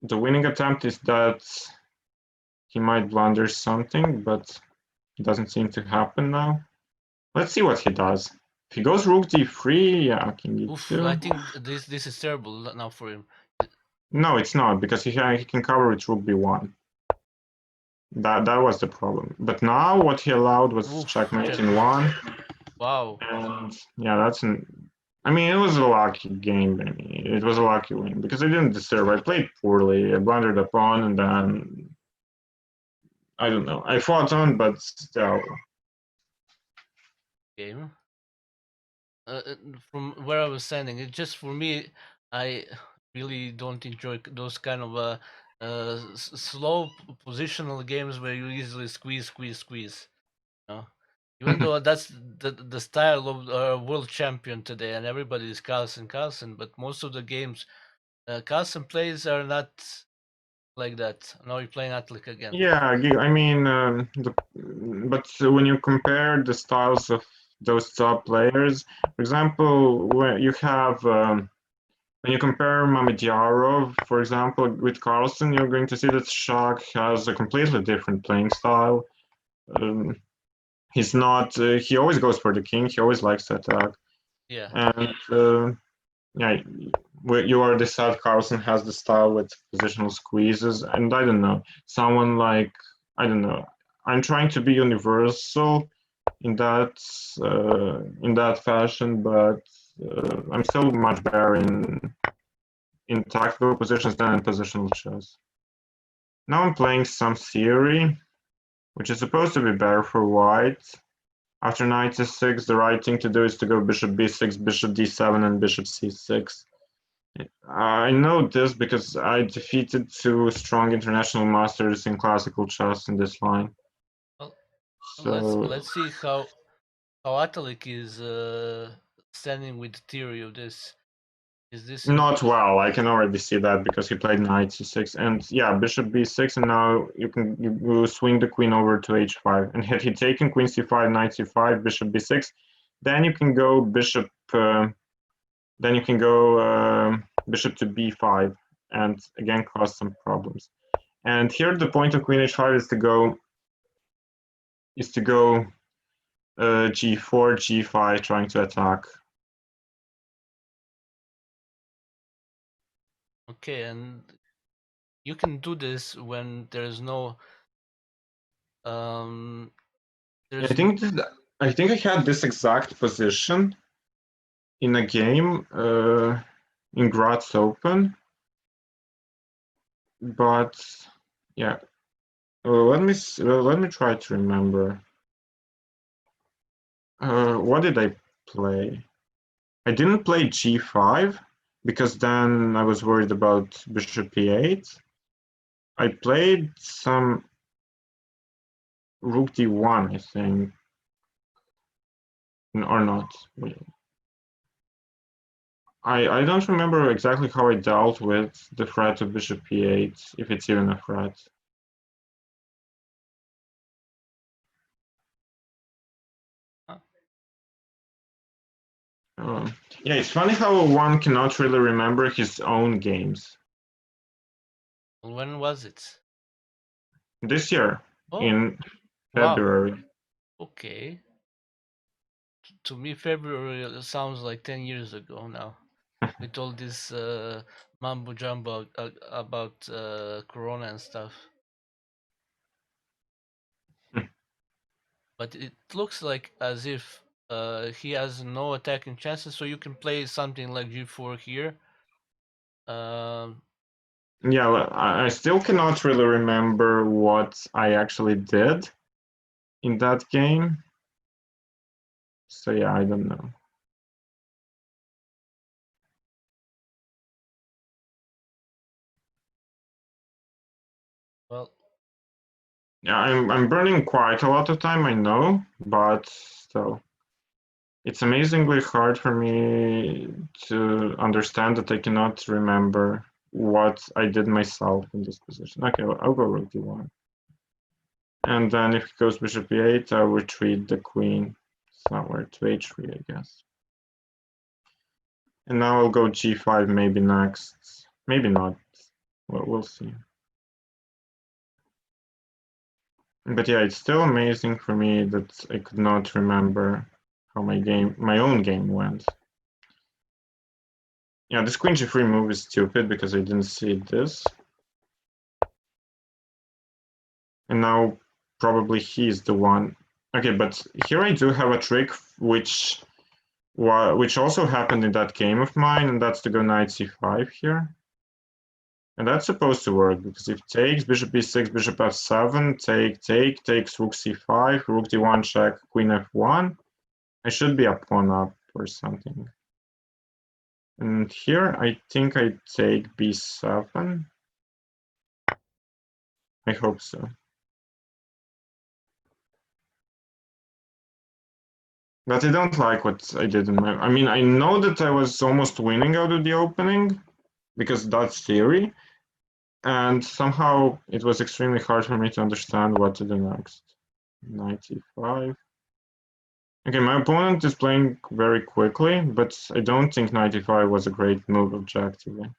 the winning attempt is that he might blunder something, but it doesn't seem to happen now. Let's see what he does. If he goes rook d3, yeah, king Oof, I e2. think this is terrible now for him. No, it's not, because he can cover with rook b1. That was the problem. But now what he allowed was Oof, checkmate in checkmate. one. Wow. And yeah, I mean, it was a lucky game. I mean, it was a lucky win because I didn't deserve. I played poorly. I blundered a pawn, and then I don't know. I fought on, but still. Game. From where I was standing, it just for me, I really don't enjoy those kind of slow positional games where you easily squeeze. You know? Even though that's the style of our world champion today, and everybody is Carlsen, but most of the games Carlsen plays are not like that. Now you're playing Atlik again. Yeah, I mean, but when you compare the styles of those top players, for example, when you have when you compare Mamedyarov, for example, with Carlsen, you're going to see that Shak has a completely different playing style. Um, he's not. He always goes for the king. He always likes to attack, Yeah. and yeah, you already said Carlsen has the style with positional squeezes, and I don't know, someone like, I don't know. I'm trying to be universal in that fashion, but I'm still much better in tactical positions than in positional chess. Now I'm playing some theory, which is supposed to be better for white. After knight e6, the right thing to do is to go bishop b6, bishop d7, and bishop c6. I know this because I defeated two strong international masters in classical chess in this line. Well, So let's see how Atalik is standing with the theory of this. Is this in a not well. I can already see that because he played knight c6 and yeah, bishop b6, and now you swing the queen over to h5. And had he taken queen c5, knight c5, bishop b6, then you can go bishop. Then you can go bishop to b5, and again cause some problems. And here the point of queen h5 is to go g4, g5, trying to attack. okay, and you can do this when there's no um I there's think I think I had this exact position in a game in Graz Open, but yeah. Let me try to remember. What did I play? I didn't play g5 because then I was worried about bishop e8. I played some rook d1, I think, or not. I don't remember exactly how I dealt with the threat of bishop e8, if it's even a threat. huh? Uh, yeah, it's funny how one cannot really remember his own games. When was it? This year, Oh, in wow. February. Okay. To me, February sounds like 10 years ago now. With all this mambo jumbo about Corona and stuff. But it looks like as if he has no attacking chances, so you can play something like G4 here. Um, Yeah, I still cannot really remember what I actually did in that game. So yeah, I don't know. well, Yeah, I'm burning quite a lot of time, I know, but still. It's amazingly hard for me to understand that I cannot remember what I did myself in this position. Okay, I'll go rook d1. And then if it goes bishop e8, I'll retreat the queen somewhere to h3, I guess. And now I'll go g5 maybe next. Maybe not. Well, we'll see. But yeah, it's still amazing for me that I could not remember how my own game went. Yeah, this queen g3 move is stupid because I didn't see this. And now probably he's the one. Okay, but here I do have a trick which also happened in that game of mine, and that's to go knight c5 here. And that's supposed to work, because if takes, bishop b6, bishop f7, takes rook c5, rook d1 check, queen f1, I should be a pawn up or something. And here I think I take b7. I hope so. But I don't like what I did in my... I mean, I know that I was almost winning out of the opening, because that's theory, and somehow it was extremely hard for me to understand what to do next. 95. Okay, my opponent is playing very quickly, but I don't think 95 was a great move objectively.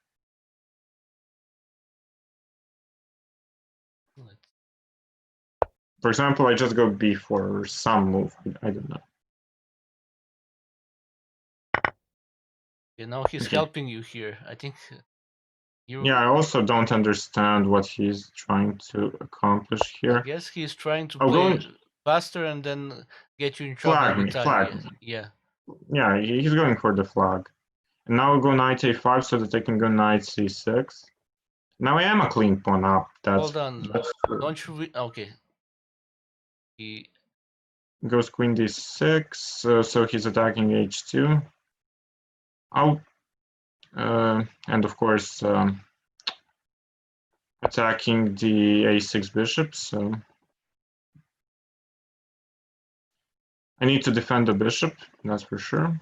For example, I just go b4 or some move, I don't know. you know, he's Okay. helping you here. I think Yeah, I also don't understand what he's trying to accomplish I here. guess he's trying to I'll go play faster and then get you in trouble flag with me, time. flag Yeah, me. yeah. Yeah, he's going for the flag. And now I'll go knight a5 so that I can go knight c6. Now I am a clean pawn up. That's Hold on. true. Don't you? Okay. He Goes queen d6, so he's attacking h2. Out, and of course attacking the a6 bishop. So I need to defend the bishop. That's for sure.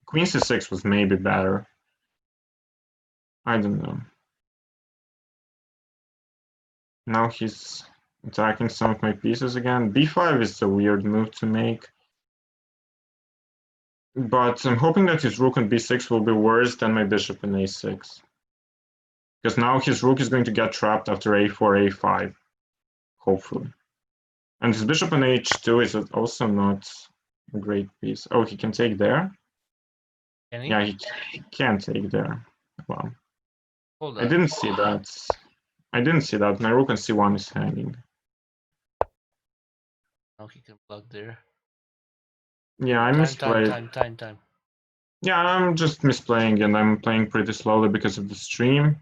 Queen c6 was maybe better. I don't know. Now he's attacking some of my pieces again. b5 is a weird move to make. But I'm hoping that his rook on b6 will be worse than my bishop in a6. Because now his rook is going to get trapped after a4, a5. Hopefully. And his bishop on h2 is also not a great piece. Oh, he can take there? can he? Yeah, he can take there. Wow. Hold I on. didn't see that. I didn't see that. My rook on c1 is hanging. Now he can block there. Yeah, I misplayed. Time. Yeah, I'm just misplaying and I'm playing pretty slowly because of the stream.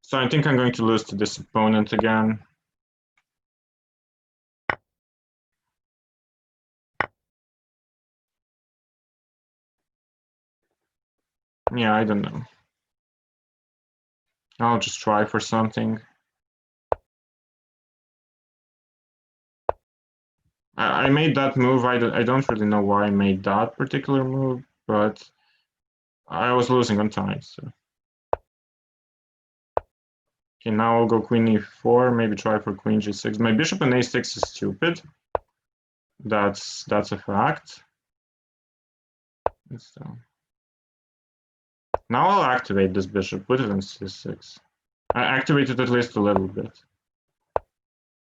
So I think I'm going to lose to this opponent again. Yeah, I don't know. I'll just try for something. I made that move. I don't really know why I made that particular move, but I was losing on time, so. Okay, now I'll go queen e4, maybe try for queen g6. My bishop on a6 is stupid. That's a fact. So. Now I'll activate this bishop, put it on c6. I activated at least a little bit.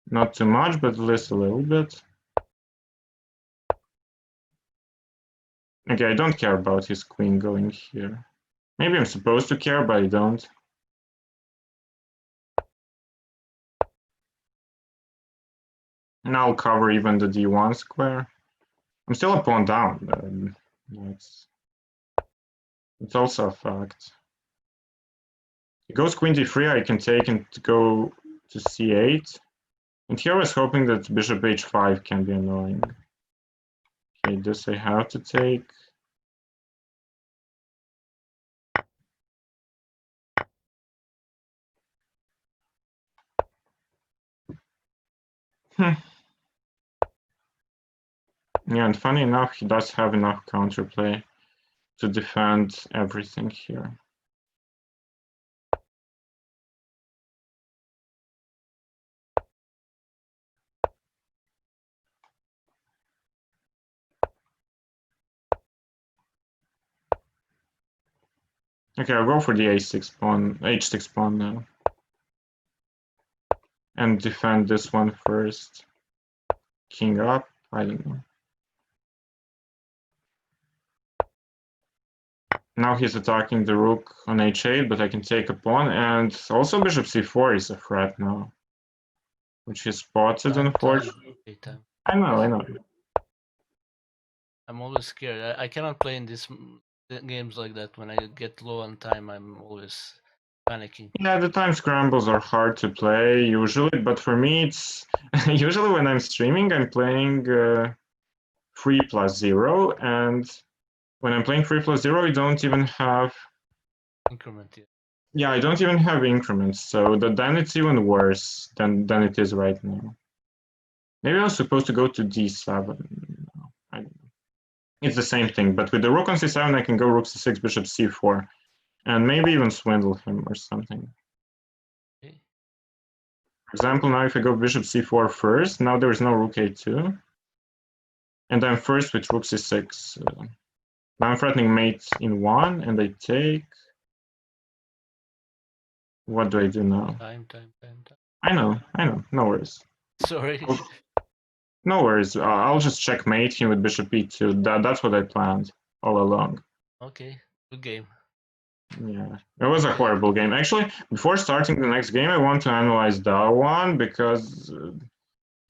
Not too much, but at least a little bit. Okay, I don't care about his queen going here. Maybe I'm supposed to care, but I don't. And I'll cover even the d1 square. I'm still a pawn down. It's also a fact. He goes queen d3, I can take and go to c8. And here I was hoping that bishop h5 can be annoying. Okay, this I have to take. Yeah, and funny enough, he does have enough counterplay to defend everything here. Okay, I'll go for the h6 pawn now. And defend this one first. King up, I don't know. Now he's attacking the rook on h8, but I can take a pawn, and also bishop c4 is a threat now. Which he spotted, unfortunately. I know. I'm always scared. I cannot play in these games like that. When I get low on time, I'm always panicking. Yeah, the time scrambles are hard to play usually, but for me it's usually when I'm streaming, I'm playing 3+0, and when I'm playing 3+0, I don't even have increment. Yeah, I don't even have increments, so then it's even worse than it is right now. Maybe I was supposed to go to d7. No, I don't know. It's the same thing, but with the rook on c7, I can go rook c6, bishop c4, and maybe even swindle him or something. Okay. For example, now if I go bishop c4 first, now there is no rook a2, and I'm first with rook c6. Now I'm threatening mate in 1, and I take. What do I do now? Time. I know. No worries. Sorry. No worries. I'll just checkmate him with bishop e2. That's what I planned all along. Okay, good game. Yeah, it was a horrible game. Actually, before starting the next game, I want to analyze that one because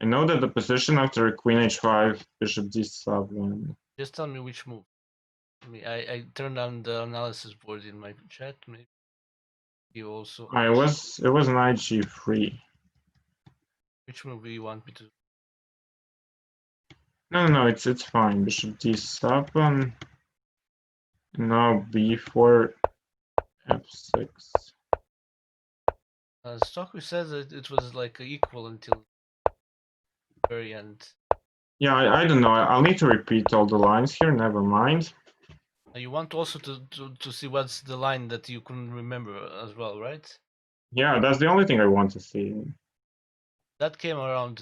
I know that the position after queen h5, bishop d7. Just tell me which move. I turned on the analysis board in my chat. Maybe you also. It was knight g3. Which move do you want me to? No, it's fine. Bishop d7. Now b4, f6. Stockley says that it was like equal until the very end. Yeah, I don't know. I'll need to repeat all the lines here. Never mind. You want also to see what's the line that you couldn't remember as well, right? Yeah, that's the only thing I want to see. That came around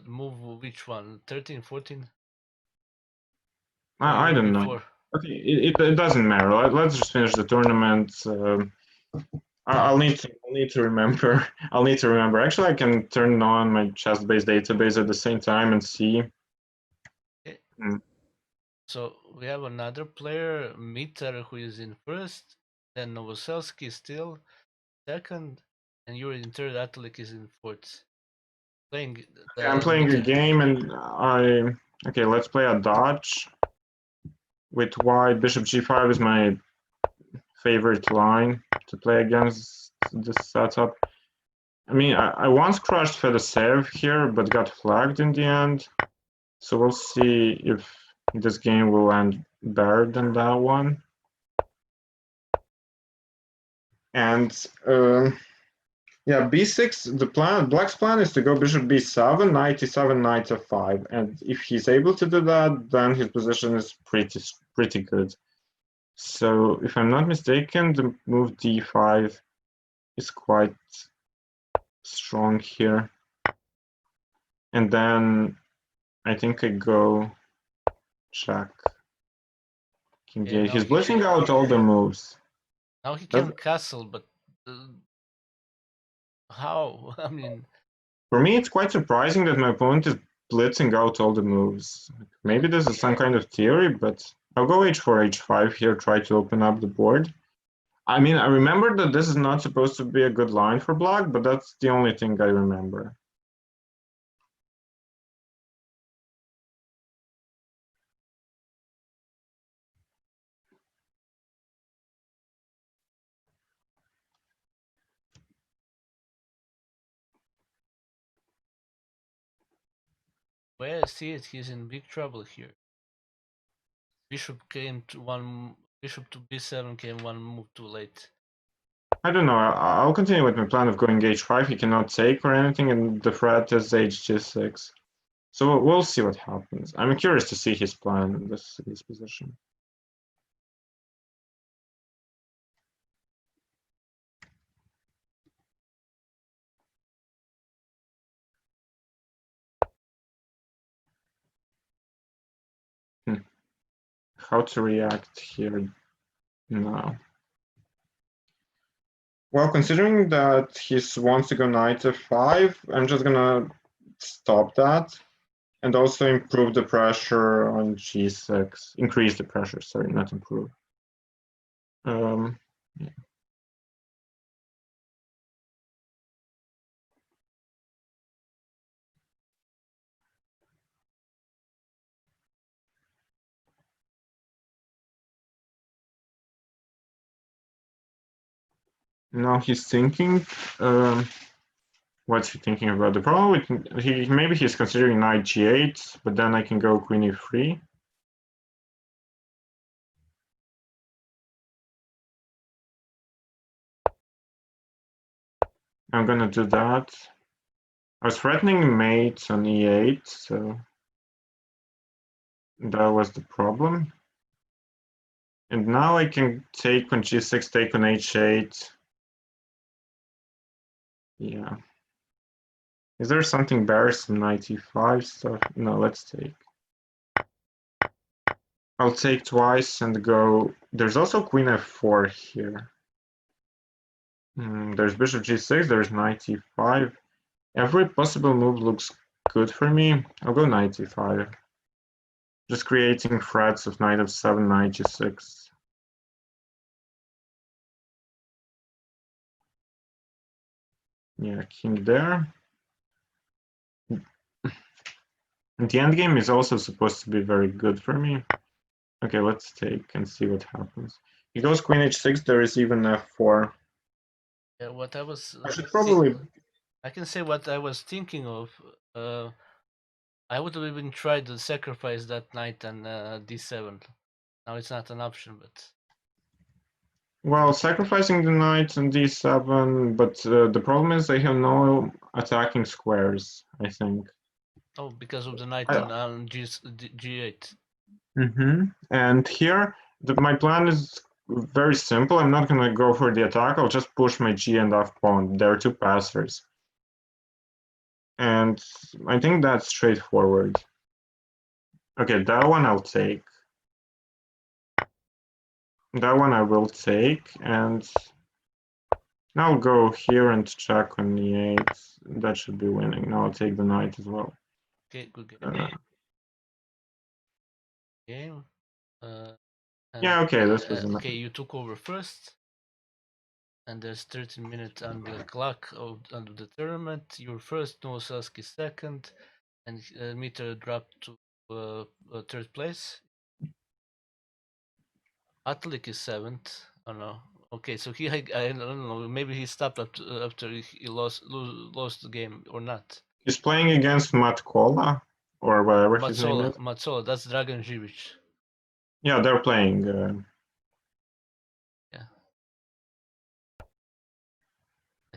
move which one? 13, 14? I don't know. Okay, it doesn't matter. Let's just finish the tournament. I'll need to remember. I'll need to remember. Actually, I can turn on my chess-based database at the same time and see. Okay. So we have another player, Mitar, who is in first. Then Novoselsky still second, and Yuri in third. Atalik is in fourth. Playing. I'm playing a game, and okay. Let's play a dodge with white. Bishop g5 is my favorite line to play against this setup. I mean, I once crushed Fedoseev here, but got flagged in the end. So we'll see if this game will end better than that one. And yeah, b6. The plan, Black's plan, is to go bishop b7, knight e7, knight f5. And if he's able to do that, then his position is pretty good. So if I'm not mistaken, the move d5 is quite strong here. And then I think I go check. King d8. He's blissing out all the moves. Now he can castle, but How? I mean, For me, it's quite surprising that my opponent is blitzing out all the moves. Maybe this is some kind of theory, but I'll go h4, h5 here, try to open up the board. I mean, I remember that this is not supposed to be a good line for black, but that's the only thing I remember. where I see it, he's in big trouble here. Bishop came to one. Bishop to b7 came one move too late. I don't know. I'll continue with my plan of going h5. He cannot take or anything, and the threat is hg6. So we'll see what happens. I'm curious to see his plan in this position. How to react here now? Well, considering that he wants to go knight f5, I'm just gonna stop that and also improve the pressure on g6. Increase the pressure, sorry, not improve. Yeah. Now he's thinking. What's he thinking about? The problem with maybe he's considering knight g8, but then I can go queen e3. I'm gonna do that. I was threatening mate on e8, so that was the problem. And now I can take on g6, take on h8. Yeah. Is there something better, some knight e5 stuff? No, let's take. I'll take twice and go. There's also queen f4 here. There's bishop g6, there's knight e5. Every possible move looks good for me. I'll go knight e5. Just creating threats of knight f7, knight g6. Yeah, king there. And the endgame is also supposed to be very good for me. Okay, let's take and see what happens. He goes queen h6, there is even f4. Yeah, what I was. I should probably. I can say what I was thinking of. I would have even tried to sacrifice that knight and d7. Now it's not an option, but. Well, sacrificing the knight on d7, but the problem is I have no attacking squares, I think. Oh, because of the knight on g8. And here, my plan is very simple. I'm not going to go for the attack. I'll just push my g and f pawn. There are two passers. And I think that's straightforward. Okay, that one I'll take. That one I will take, and now I'll go here and check on e8. That should be winning. Now I'll take the knight as well. Okay, good game. Game. Yeah, okay, this was enough. Okay, you took over first, and there's 13 minutes on the clock of the tournament. You're first, Nowoselski second, and Meter dropped to third place. Atlik is seventh. Oh no. Okay, so I don't know. Maybe he stopped after he lost the game or not. He's playing against Matkola or whatever his name is. Matsola, that's Dragan Živic. Yeah, they're playing. Yeah.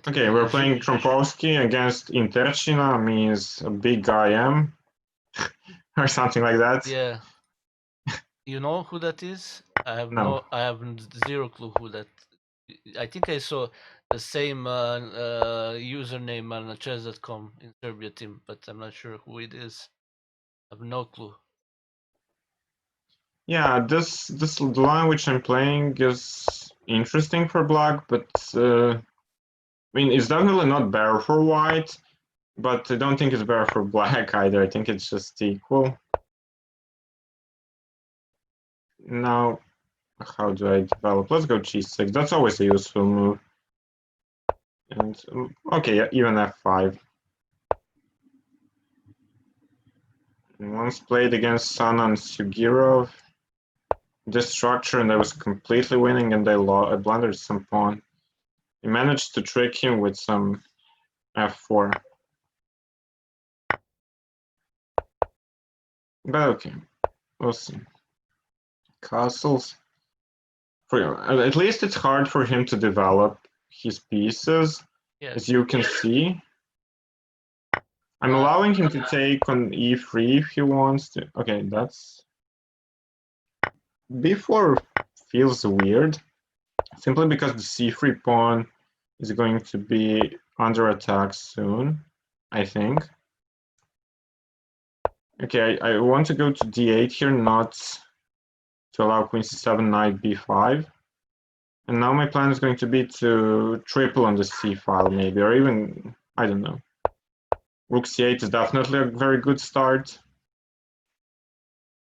Okay, we're playing Trompovsky against Interchina, means a big guy M, or something like that. Yeah. You know who that is? I have zero clue who that. I think I saw the same username on chess.com in Serbia team, but I'm not sure who it is. I have no clue. Yeah, the line which I'm playing is interesting for black, but mean, it's definitely not better for white, but I don't think it's better for black either. I think it's just equal. Now, how do I develop? Let's go g6. That's always a useful move. And okay, even f5. Once played against Sana and Sugirov, this structure, and I was completely winning, and I blundered some pawn. I managed to trick him with some f4. But okay, we'll see. Castles. At least it's hard for him to develop his pieces, Yes. as you can see. I'm allowing him to take on e3 if he wants to. Okay, that's... b4 feels weird, simply because the c3 pawn is going to be under attack soon, I think. Okay, I want to go to d8 here, not to allow queen c7, knight b5. And now my plan is going to be to triple on the c file, maybe, or even, I don't know. Rook c8 is definitely a very good start.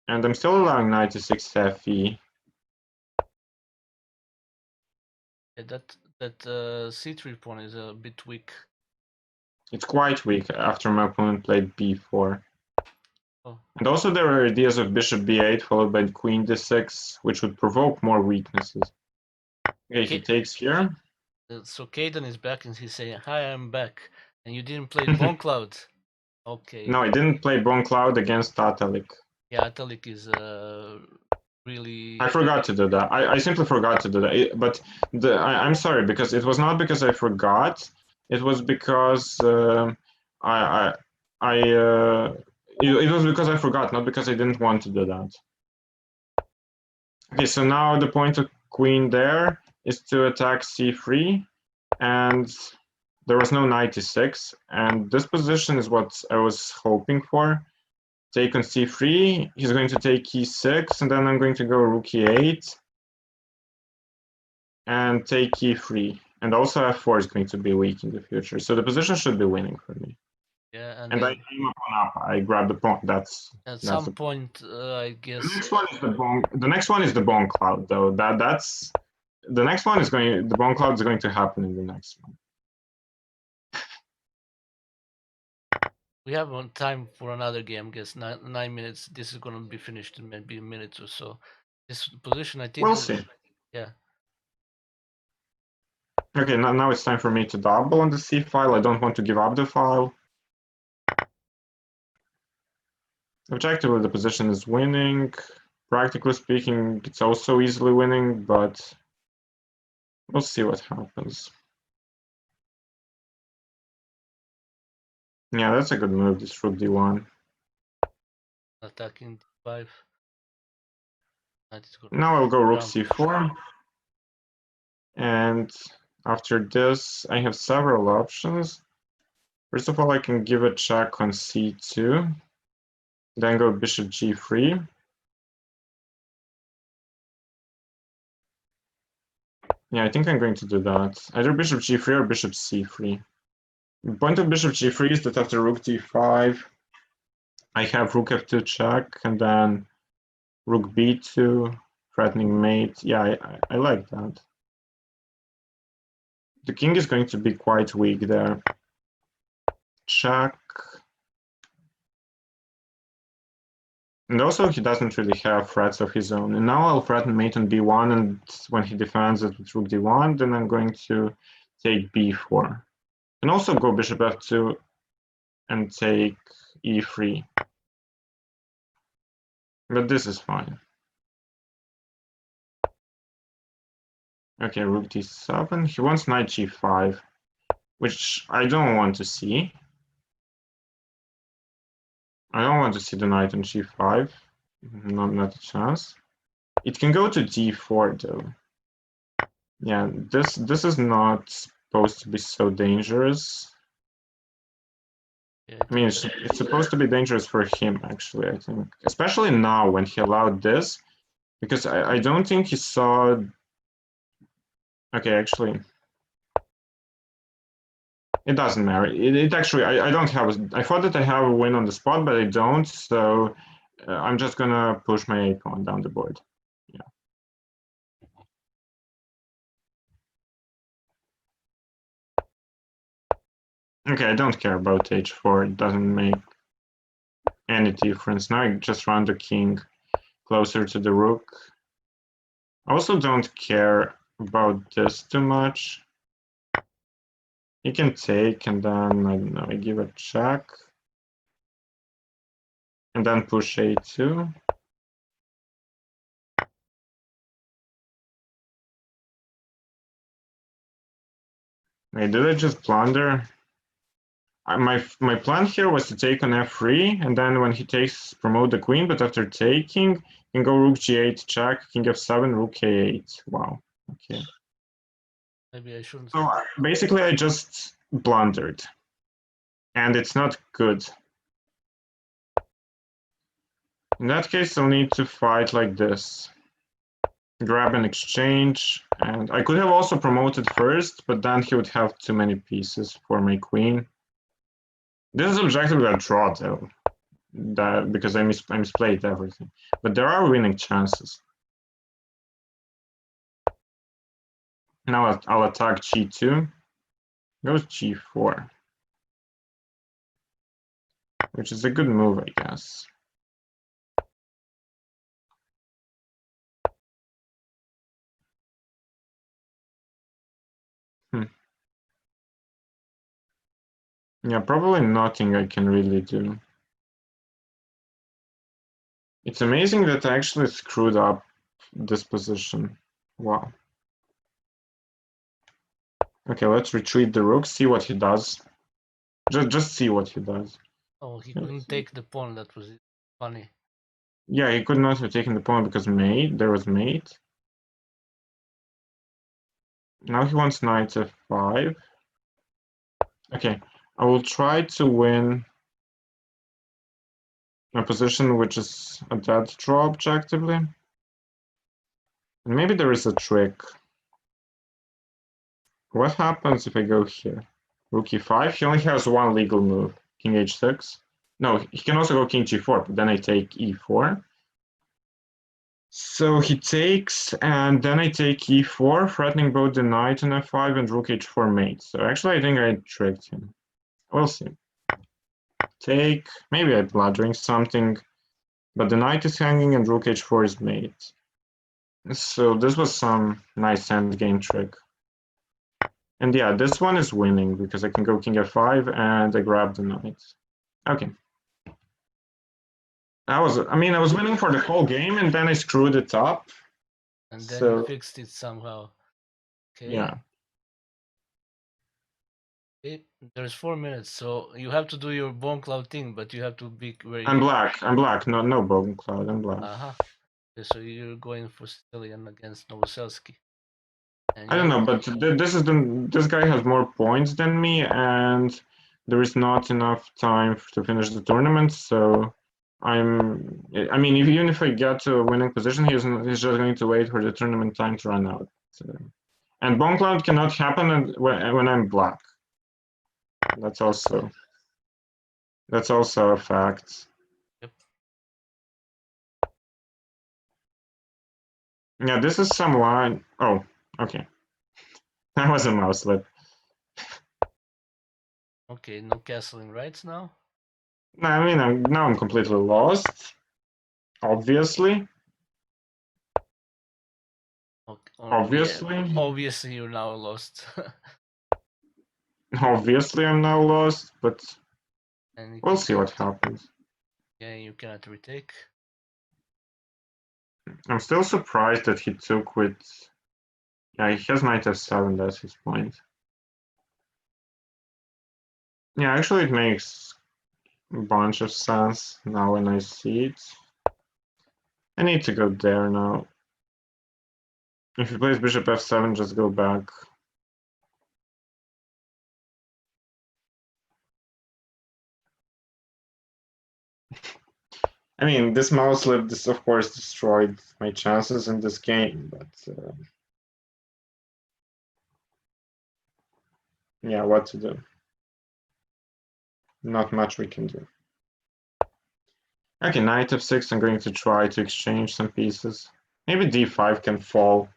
And I'm still allowing knight to 6 fe. Yeah, that c3 pawn is a bit weak. It's quite weak after my opponent played b4. Oh. And also there are ideas of bishop b8 followed by queen d6, which would provoke more weaknesses. Okay, he takes here. So Caden is back and he's saying, "Hi, I'm back." And you didn't play Boncloud. Okay. No, I didn't play Boncloud against Tatalik. Yeah, Atalik is really... I forgot to do that. I simply forgot to do that. But I'm sorry, because it was not because I forgot. It was because it was because I forgot, not because I didn't want to do that. Okay, so now the point of queen there is to attack c3, and there was no knight e6, and this position is what I was hoping for. Take on c3, he's going to take e6, and then I'm going to go rook e8, and take e3. And also f4 is going to be weak in the future, so the position should be winning for me. Yeah, and I came up, I grabbed the pawn. At some point, I guess. The next one is the next one is the Boncloud, though. That's the next one is going. The Boncloud is going to happen in the next one. We have time for another game. I guess 9 minutes. This is going to be finished in maybe a minute or so. This position, I think. We'll see. Yeah. Okay, now it's time for me to double on the c file. I don't want to give up the file. Objectively, the position is winning. Practically speaking, it's also easily winning, but we'll see what happens. Yeah, that's a good move, this rook d1. Attacking d5. Now I'll go rook c4. And after this, I have several options. First of all, I can give a check on c2. Then go bishop g3. Yeah, I think I'm going to do that. Either bishop g3 or bishop c3. The point of bishop g3 is that after rook d5, I have rook f2 check, and then rook b2, threatening mate. Yeah, I like that. The king is going to be quite weak there. Check. And also, he doesn't really have threats of his own. And now I'll threaten mate on b1, and when he defends it with rook d1, then I'm going to take b4. And also go bishop f2 and take e3. But this is fine. Okay, rook d7. He wants knight g5, which I don't want to see. I don't want to see the knight on g5. Not a chance. It can go to d4 though. Yeah, this is not supposed to be so dangerous. I mean, it's supposed to be dangerous for him, actually, I think. Especially now when he allowed this, because I don't think he saw... Okay, actually... It doesn't matter. It actually, I don't have, I thought that I have a win on the spot, but I don't. So I'm just gonna push my pawn down the board. Yeah. Okay, I don't care about h4. It doesn't make any difference. Now I just run the king closer to the rook. I also don't care about this too much. He can take, and then, I don't know, I give a check. And then push a2. Wait, did I just blunder? My plan here was to take on f3, and then when he takes, promote the queen, but after taking, you can go rook g8, check, king f7, rook a8. Wow, okay. Maybe I shouldn't. So basically I just blundered, and it's not good. In that case, I'll need to fight like this. Grab an exchange, and I could have also promoted first, but then he would have too many pieces for my queen. This is objectively a draw, though, that because I misplayed everything. But there are winning chances. Now I'll attack g2. Goes g4, which is a good move, I guess. Yeah, probably nothing I can really do. It's amazing that I actually screwed up this position. Wow. Okay, let's retreat the rook, see what he does. Just see what he does. Oh, he couldn't take the pawn. That was funny. Yeah, he could not have taken the pawn because there was mate. Now he wants knight f5. Okay, I will try to win a position which is a dead draw objectively. And maybe there is a trick. What happens if I go here? Rook e5. He only has one legal move. King h6. No, he can also go king g4, but then I take e4. So he takes, and then I take e4, threatening both the knight on f5 and rook h4 mate. So actually, I think I tricked him. We'll see. Take, maybe I'm blundering something, but the knight is hanging and rook h4 is mate. So this was some nice endgame trick. And yeah, this one is winning because I can go king f5 and I grab the knight. Okay. I was winning for the whole game and then I screwed it up. And then you fixed it somehow. Okay. Yeah. There's 4 minutes, so you have to do your bomb cloud thing, but you have to be very. I'm black. No bomb cloud. I'm black. Okay, so you're going for Sicilian against Novoselsky. I don't know, but this guy has more points than me, and there is not enough time to finish the tournament. So even if I get to a winning position, he's just going to wait for the tournament time to run out. And bomb cloud cannot happen when I'm black. That's also a fact. Yep. Yeah, this is some line. Oh, okay. That was a mouse slip. Okay, no castling rights now? No, I'm completely lost. Obviously. Okay, obviously you're now lost. Obviously I'm now lost, but we'll see what happens. Yeah, you cannot retake. I'm still surprised that he took with... Yeah, he has knight f7, that's his point. Yeah, actually it makes a bunch of sense now when I see it. I need to go there now. If he plays bishop f7, just go back. I mean, this mouse slip, this of course destroyed my chances in this game, but yeah, what to do? not much we can do. Okay, knight f6, I'm going to try to exchange some pieces. Maybe d5 can fall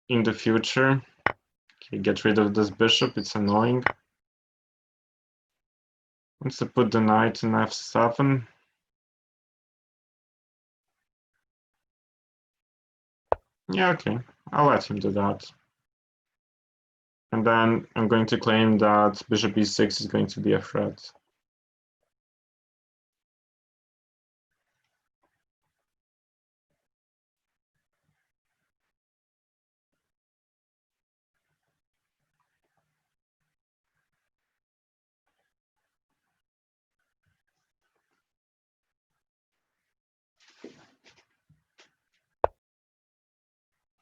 in the future. Okay, get rid of this bishop, it's annoying. Wants to put the knight in f7. Yeah, okay, I'll let him do that. And then I'm going to claim that bishop e6 is going to be a threat.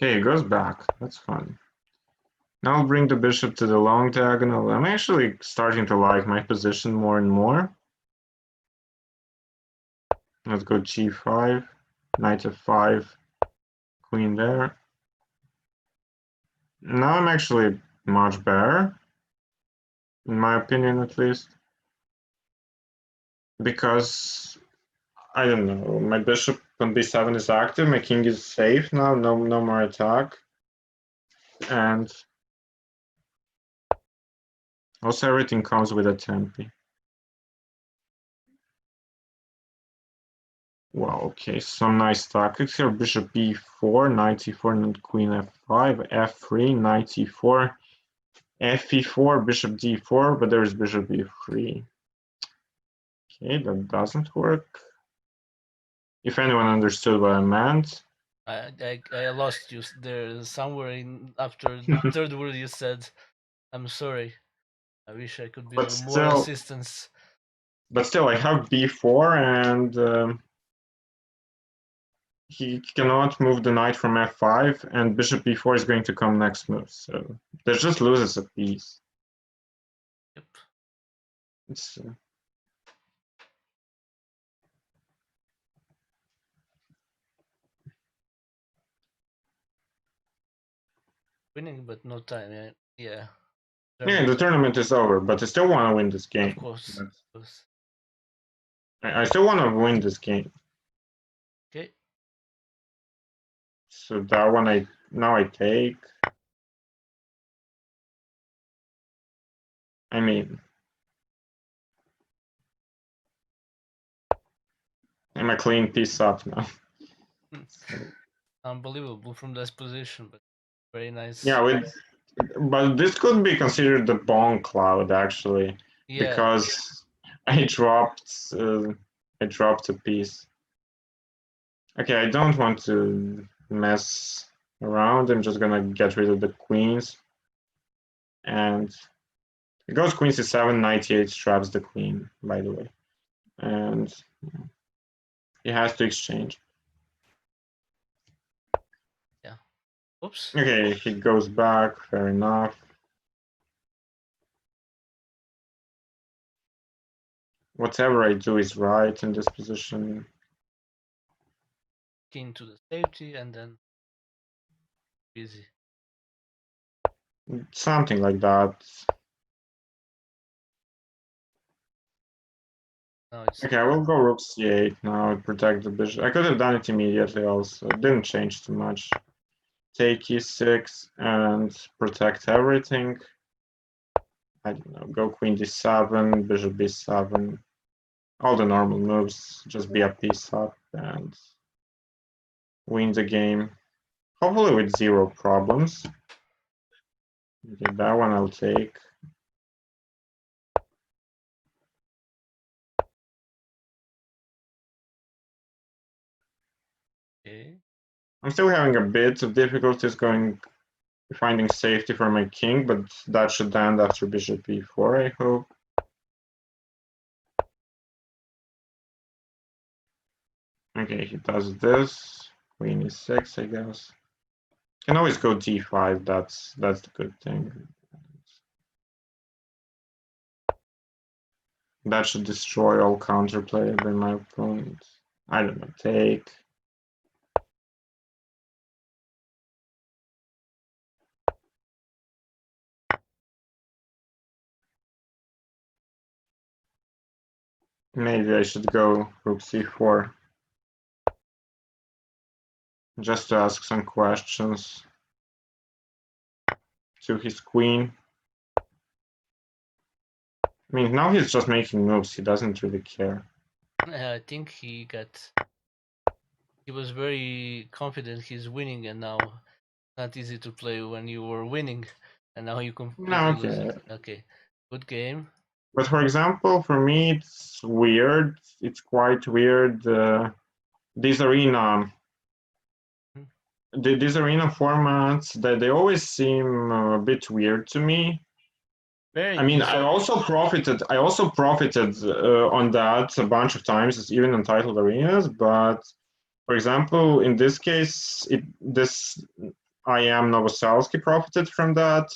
Okay, it goes back. That's fun. Now I'll bring the bishop to the long diagonal. I'm actually starting to like my position more and more. Let's go g5, knight f5, queen there. Now I'm actually much better, in my opinion at least. Because, I don't know, my bishop on b7 is active, my king is safe now, no more attack. And also everything comes with a tempi. Well, okay, some nice tactics here. Bishop e4, knight e4, and queen f5, f3, knight e4, f e4, bishop d4, but there is bishop e3. Okay, that doesn't work. If anyone understood what I meant. I lost you there somewhere in after the third word you said. I'm sorry. I wish I could be but more still, assistance. I have b4 and he cannot move the knight from f5, and bishop b4 is going to come next move. So that just loses a piece. Yep. It's, Winning, but no time. Yeah. Yeah. yeah, the tournament is over, but I still want to win this game. Of course. Of course. I still want to win this game. Okay. So that one I take. I mean, I'm a clean piece up now. So, Unbelievable from this position, but very nice. yeah, but this could be considered the bone cloud actually, Yeah. because I dropped a piece. Okay, I don't want to mess around. I'm just gonna get rid of the queens, and it goes queen c7, knight e8 traps the queen, by the way, and he has to exchange. Yeah. Oops. Okay, he goes back. Fair enough. Whatever I do is right in this position. King to the safety and then easy. Something like that. Now it's Okay, I will go rook c8 now and protect the bishop. I could have done it immediately also. It didn't change too much. Take e6 and protect everything. I don't know, go queen d7, bishop b7. All the normal moves, just be a piece up and win the game. Hopefully with zero problems. Okay, that one I'll take. okay. I'm still having a bit of difficulties finding safety for my king, but that should end after bishop e4, I hope. Okay, he does this. Queen e6, I guess. Can always go d5, that's the good thing. That should destroy all counterplay by my opponent. I don't know, take. Maybe I should go rook c4 just to ask some questions to his queen. I mean, now he's just making moves. He doesn't really care. I think he was very confident he's winning, and now not easy to play when you were winning, and now you No, completely lose okay. it. Okay, good game. But for example, for me, it's weird. It's quite weird. These arena, these arena formats, that they always seem a bit weird to me. Very I mean, I disorganized. also profited. I also profited on that a bunch of times, even in titled arenas. But for example, in this case, this IM Novoselsky profited from that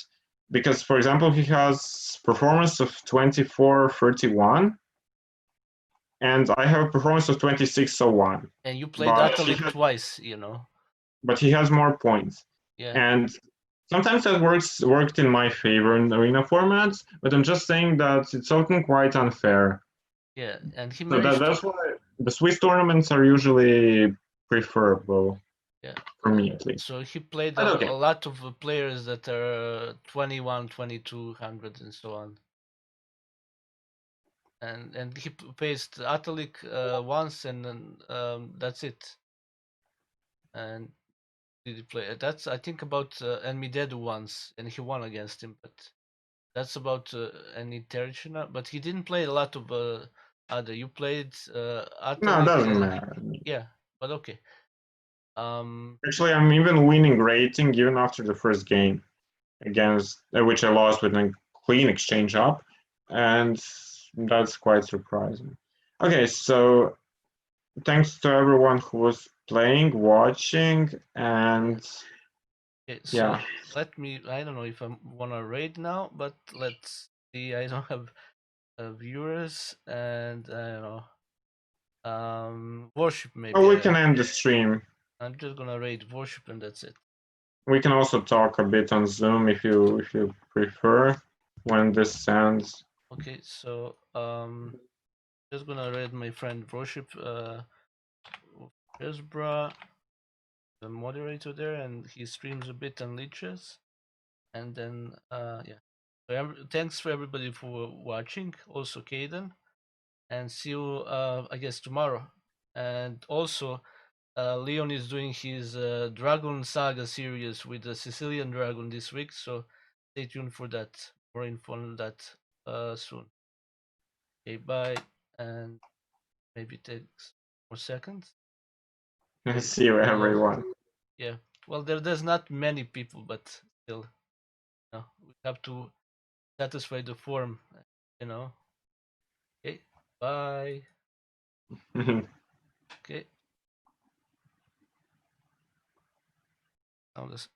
because, for example, he has performance of 24-31, and I have a performance of 26-01. And you played But Atalik twice, you know. but he has more points, Yeah. and sometimes that worked in my favor in arena formats. But I'm just saying that it's often quite unfair. Yeah, and he So managed that's to. why the Swiss tournaments are usually preferable. Yeah. For me, at least. So he played But a okay. lot of players that are 21, 2200 and so on. And he faced Atalik once, and then that's it. And did he play? That's I think about Enmidedu once, and he won against him. But that's about any Terchina. But he didn't play a lot of other. You played No, it Atalik, doesn't and matter. yeah, but okay. Actually, I'm even winning rating even after the first game against which I lost with a clean exchange up, and that's quite surprising. Okay, so thanks to everyone who was playing, watching, and Okay, so yeah. let me. I don't know if I wanna raid now, but let's see. I don't have viewers, and I don't know. Worship Oh, maybe. we can end the stream. I'm just gonna raid worship, and that's it. We can also talk a bit on Zoom if you prefer when this ends. Okay, so just gonna raid my friend worship. Hezbra, the moderator there, and he streams a bit on lichess, and then yeah. So thanks for everybody for watching. Also, Caden. And see you I guess tomorrow. And also Leon is doing his Dragon Saga series with the Sicilian Dragon this week, so stay tuned for that. More info on that soon. Okay, bye, and maybe it takes more seconds. Okay. See you, everyone. Yeah, well, there's not many people, but still, we have to satisfy the form, you know. Okay, bye. Okay. Now this